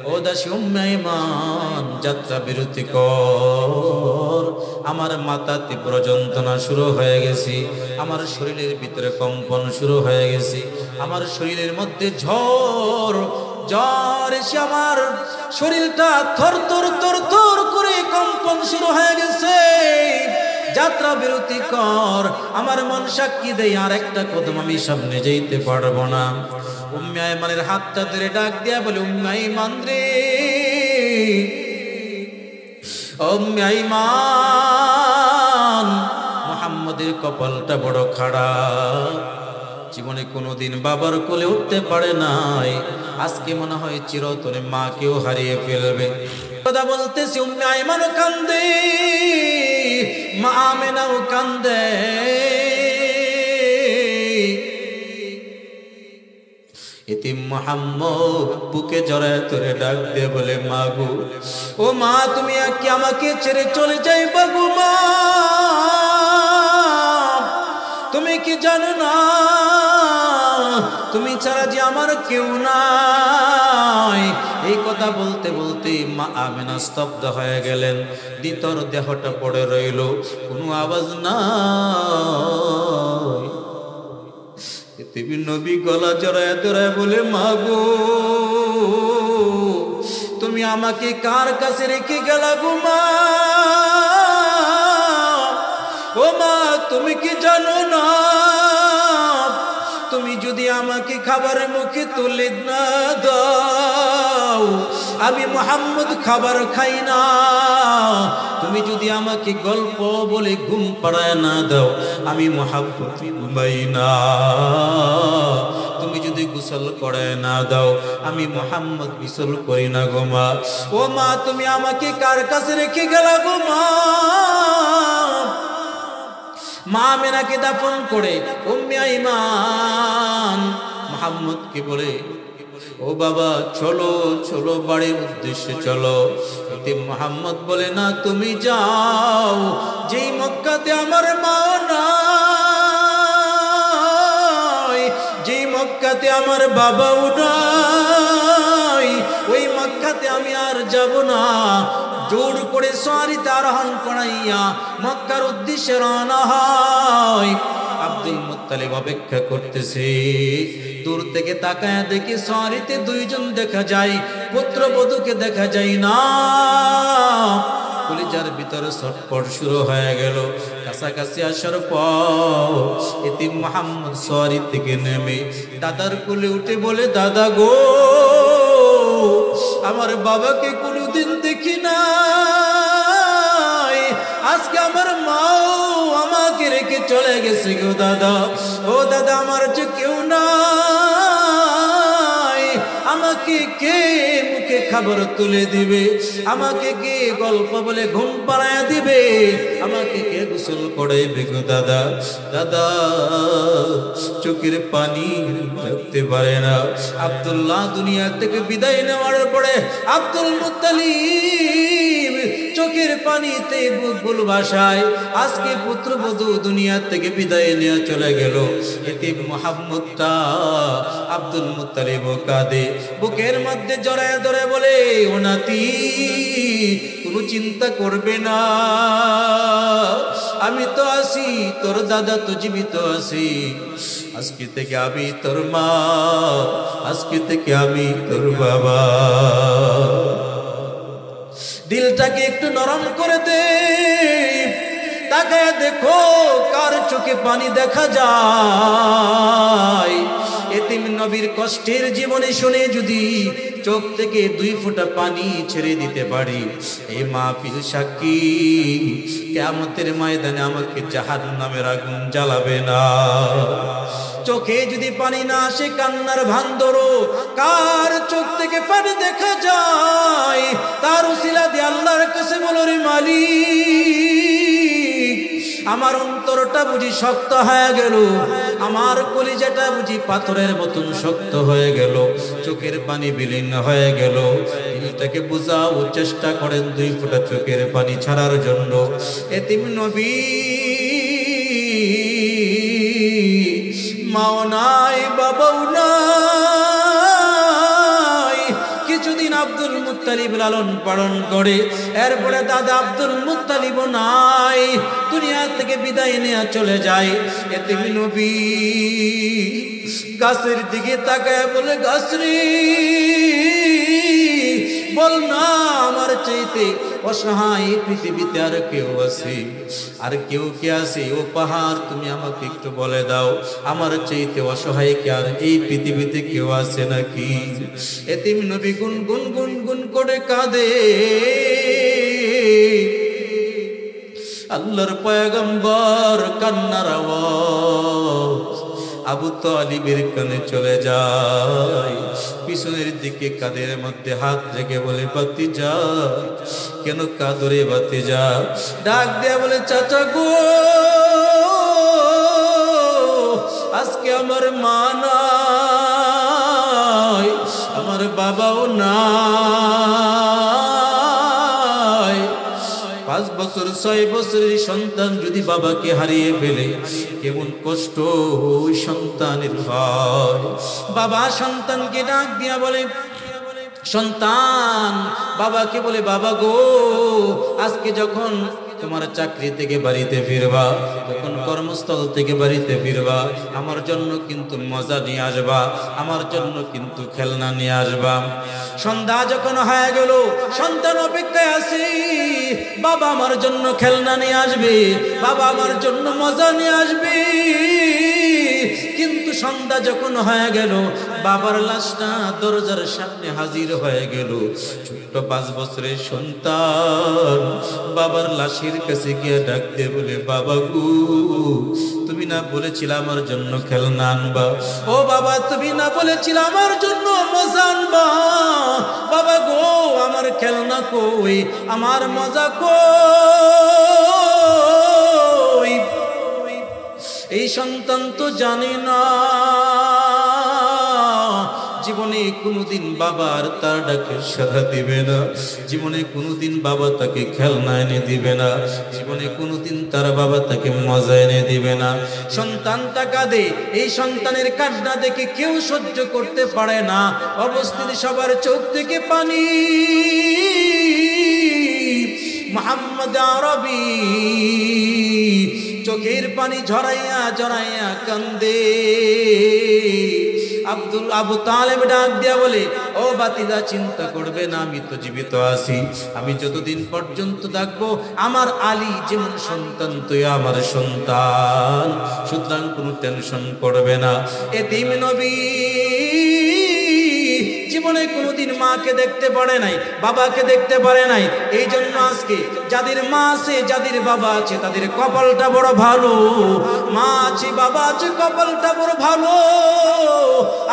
ও দাসী উম্মে আইমান, যাত্রা বিরতি কর। আমার মাথা তীব্র যন্ত্রণা শুরু হয়ে গেছে, আমার শরীরের ভিতরে কম্পন শুরু হয়ে গেছে, আমার শরীরের মধ্যে ঝড় এসে আমার শরীরটা থর থর থর থর করে কম্পন শুরু হয়ে গেছে। যাত্রা বিরতি কর, আমার মন সাক্ষী দেয় আর একটা কদম আমি সামনে যেতে পারবো না। উম্মে আইমানের হাতটা ধরে ডাক দিয়া বলে, উম্মে আইমান রে, উম্মে আইমান, মুহাম্মদের কপালটা বড় খারাপ, জীবনে কোনোদিন বাবার কোলে উঠতে পারে নাই, আজকে মনে হয় চিরতরে মাকেও হারিয়ে ফেলবে। কথা বলতেছি, উম্মে আইমানও কান্দে, মা আমেনাও কান্দে। এতিম মুহাম্মদ বুকে জড়ায় ধরে ডাক দিয়ে বলে, মা গো, ও মা, তুমি কি আমাকে ছেড়ে চলে যাইবা গো মা? তুমি কি জানো না তুমি ছাড়া যে আমার কেউ নাই? এই কথা বলতে বলতে মা আমেনা স্তব্ধ হয়ে গেলেন। দ্বিতর দেহটা পড়ে রইল, কোনো আওয়াজ নাই। নবী গলা জড়ায় জড়ায় বলে, মা গো, তুমি আমাকে কার কাছে রেখে গেলা গো মা? ও মা, তুমি কি জানো না তুমি যদি আমাকে খাবারের মুখে তুলে না দাও, আমি মুহাম্মদ খাবার খাই না। তুমি যদি আমাকে গল্প বলে ঘুম পাড়ায় না দাও, আমি মুহাম্মদ ঘুমাই না। তুমি যদি গোসল করে না দাও, আমি মুহাম্মদ গোসল করি না গো মা। ও মা, তুমি আমাকে কার কাছে রেখে গেলা গো মা? মা আমেনাকে দাফন করে উম্মে আইমান মুহাম্মদকে বলে, ও বাবা, চলো চলো, বাড়ির উদ্দেশ্যে চলো। এতিম মুহাম্মদ বলে, না, তুমি যাও। যেই মক্কাতে আমার মা নাই, যেই মক্কাতে আমার বাবাও নাই, ওই মক্কাতে আমি আর যাব না। জোর করে সওয়ারিতে আরোহণ করাইয়া মক্কার উদ্দেশ্যে রওনা হয়। আব্দুল মুত্তালিব অপেক্ষা করতেছে। দূর থেকে তাকায় দেখি সওয়ারিতে দুইজন দেখা যায়, পুত্রবধূকে দেখা যায় না। কলিজার ভিতরে ছটফট শুরু হয়ে গেল। কাছাকাছি আসার পর এতিম মুহাম্মদ সওয়ারি থেকে নেমে দাদার কোলে উঠে বলে, দাদা গো, আমার বাবাকে কোনোদিন দেখি নাই, আজকে আমার মাও আমাকে রেখে চলে গেছে গো দাদা। ও দাদা, আমার যে কেউ নাই, আমাকে কে মুখে খাবার তুলে দিবে? আমাকে কে গল্প বলে ঘুম পাড়ায় দিবে? আমাকে কে গোসল করাইবে গো দাদা? দাদা চোখের পানি রাখতে পারে না। আব্দুল্লাহ দুনিয়া থেকে বিদায় নেওয়ার পরে আব্দুল মুত্তালিব চোখের পানিতে বুলবুল ভাষায় আজকে পুত্রবধূ দুনিয়া থেকে বিদায় নিয়ে চলে গেল। এতিম মুহাম্মদটা আব্দুল মুত্তালিব কাঁদে, বুকের মধ্যে জড়ায় ধরে বলে, ও নাতি, কোনো চিন্তা করবে না, আমি তো আছি, তোর দাদা তো জীবিত আছি। আজকে থেকে আমি তোর মা, আজকে থেকে আমি তোর বাবা। দিলটাকে একটু নরম করে দে, তাকায় দেখো কার চোখে পানি দেখা যায়। এতিম নবীর কষ্টের জীবনে শুনে যদি চোখ থেকে 2 ফোঁটা পানি ছেড়ে দিতে পারি, এই মাহফিল সাক্ষী, কিয়ামতের ময়দানে আমাকে জাহান্নামের আগুন জ্বালাবে না। চোখে যদি পানি না আসে, কান্নার ভান ধরো, কার চোখ থেকে পানি দেখা যায়, তার উসিলা দিয়ে আল্লাহর কাছে বলো, রে মালিক, আমার অন্তরটা বুঝি শক্ত হয়ে গেল, আমার কলিজাটা বুঝি পাথরের মতন শক্ত হয়ে গেল, চোখের পানি বিলীন হয়ে গেল। দিলটাকে বুঝাও, চেষ্টা করেন 2 ফোঁটা চোখের পানি ছাড়ার জন্য। এতিম নবী মাও নাই, বাবাও নাই। কিছুদিন আব্দুল মুত্তালিব লালন পালন করে, এরপরে দাদা আব্দুল মুত্তালিব নাই, দুনিয়া থেকে বিদায় নিয়ে চলে যায়। এতিম নবী গাছের দিকে তাকায় বলে, গাছরি, বল না, আমার চাইতে অসহায় পৃথিবীতে আর কেউ আছে? আর কেউ কে আছে? ও পাহাড়, তুমি আমাকে একটু বলে দাও, আমার চাইতে অসহায় কে আর এই পৃথিবীতে কেউ আছে নাকি? এতিম নবী গুন গুন গুন গুন করে কাঁদে। আল্লাহর পয়গম্বর কান্নার আওয়াজ আবু তালিবের কানে চলে যায়, পিছনের দিকে কাঁধের মধ্যে হাত রেখে বলে, ভাতিজা কেন কাঁদরে ভাতিজা? ডাক দেয়া বলে, চাচা গো আজকে আমার মা নাই, আমার বাবাও নাই। 5 বছর 6 বছরের সন্তান যদি বাবাকে হারিয়ে ফেলে কেমন কষ্ট ওই সন্তানের হয়। বাবা সন্তানকে ডাক দিয়া বলে, সন্তান বাবাকে বলে, বাবা গো আজকে যখন তোমার চাকরি থেকে বাড়িতে ফিরবা, যখন কর্মস্থল থেকে বাড়িতে ফিরবা, আমার জন্য কিন্তু মজা নিয়ে আসবা, আমার জন্য কিন্তু খেলনা নিয়ে আসবা। সন্ধ্যা যখন হয়ে গেল সন্তান অপেক্ষায় আছে, বাবা আমার জন্য খেলনা নিয়ে আসবে, বাবা আমার জন্য মজা নিয়ে আসবে। কিন্তু সন্ধ্যা যখন হয়ে গেল বাবার লাশটা দরজার সামনে হাজির হয়ে গেল। ছোট্ট 5 বছরের সন্তান বাবার লাশের কাছে গিয়ে ডাক দিয়ে বলে, বাবা গো তুমি না বলেছিলে আমার জন্য খেলনা আনবা? ও বাবা তুমি না বলেছিলে আমার জন্য মজা আনবা? বাবা গো আমার খেলনা কই, আমার মজা কই? এই সন্তান তো জানে না জীবনে কোনোদিন বাবার তার ডাকে সাড়া দিবে না, জীবনে কোনোদিন বাবা তাকে খেলনা এনে দিবে না, জীবনে কোনোদিন তার বাবা তাকে মজা এনে দিবে না। সন্তানটা কাঁদে, এই সন্তানের কান্না দেখে কেউ সহ্য করতে পারে না। অবস্থিত সবার চোখ থেকে পানি। মুহাম্মদ আরবি চোখের পানি ঝরাইয়া ঝরাইয়া কান্দে। আবু তালেব ডাক দিয়া বলে, ও বাতিজা চিন্তা করবে না, আমি তো জীবিত আছি, আমি যতদিন পর্যন্ত থাকবো আমার আলী যেমন সন্তান তুই আমার সন্তান, সুতরাং কোনো টেনশন করবে না। এতিম নবী জীবনে কোনোদিন মাকে দেখতে পারে নাই, বাবাকে দেখতে পারে নাই। এই জন্য আজকে যাদের মা আছে যাদের বাবা আছে তাদের কপালটা বড় ভালো। মা আছে বাবা আছে কপালটা বড় ভালো।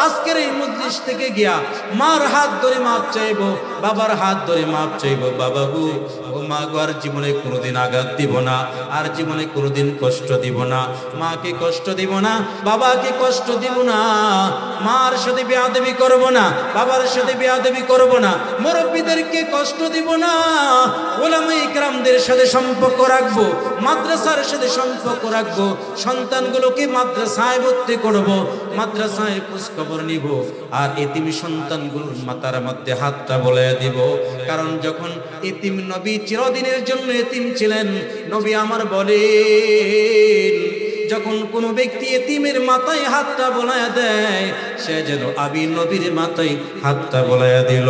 আজকের এই মজলিস থেকে গিয়া মার হাত ধরে মাপ চাইবো, বাবার হাত ধরে মাপ চাইবো। বাবা গো ও মা গো আর জীবনে কোনোদিন আঘাত দিব না, আর জীবনে কোনোদিন কষ্ট দিব না, মাকে কষ্ট দিব না, বাবাকে কষ্ট দিব না, মার সাথে বেয়াদবি করব না, বাবার সাথে বেয়াদবি করব না, মুরব্বীদেরকে কষ্ট দিব না, ওলামায়ে ইকরামদের সাথে সম্পর্ক রাখবো, মাদ্রাসার সাথে সম্পর্ক রাখবো, সন্তানগুলোকে মাদ্রাসায় ভর্তি করব, মাদ্রাসায় খোঁজ খবর নিব, আর এতিম সন্তানগুলোর মাথার মধ্যে হাতটা বুলাইয়া দিব। কারণ যখন এতিম নবী চিরদিনের জন্য এতিম ছিলেন, নবী আমার বলেন যখন কোনো ব্যক্তি এতিমের মাথায় হাতটা বোলায়া দেয় সে যেন আবি নবীর মাথায় হাতটা বোলায়া দিল।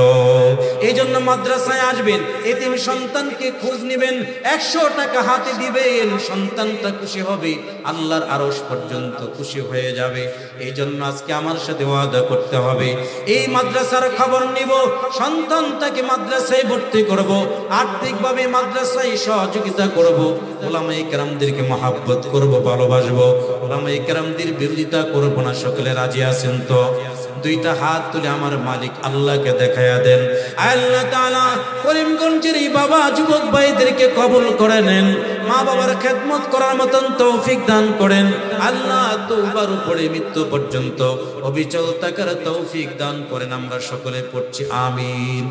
এই জন্য মাদ্রাসায় আসবেন, এতিম সন্তানকে খোঁজ নেবেন, 100 টাকা হাতে দিবেন, সন্তানটা খুশি হবে, আল্লাহর আরশ পর্যন্ত খুশি হয়ে যাবে। এই জন্য আজকে আমার সাথে ওয়াদা করতে হবে, এই মাদ্রাসার খবর নিব, সন্তানটাকে মাদ্রাসায় ভর্তি করব, আর্থিকভাবে মাদ্রাসায় সহযোগিতা করব, ওলামায়ে কেরামদেরকে মহব্বত করব, ভালোবাসবো, ওলামায়ে কেরামদের বিরোধিতা করব না। সকলে রাজি আছেন তো? 2টা হাত তুলে আমার মালিক আল্লাহকে দেখায়া দেন। আল্লাহ তাআলা করিমগঞ্জের এই বাবা যুবক ভাইদেরকে কবুল করে নেন, মা বাবার খেদমত করার মতন তৌফিক দান করেন। আল্লাহ তওবার উপরে মৃত্যু পর্যন্ত অবিচল থাকার তৌফিক দান করেন। আমরা সকলে পড়ছি আমিন।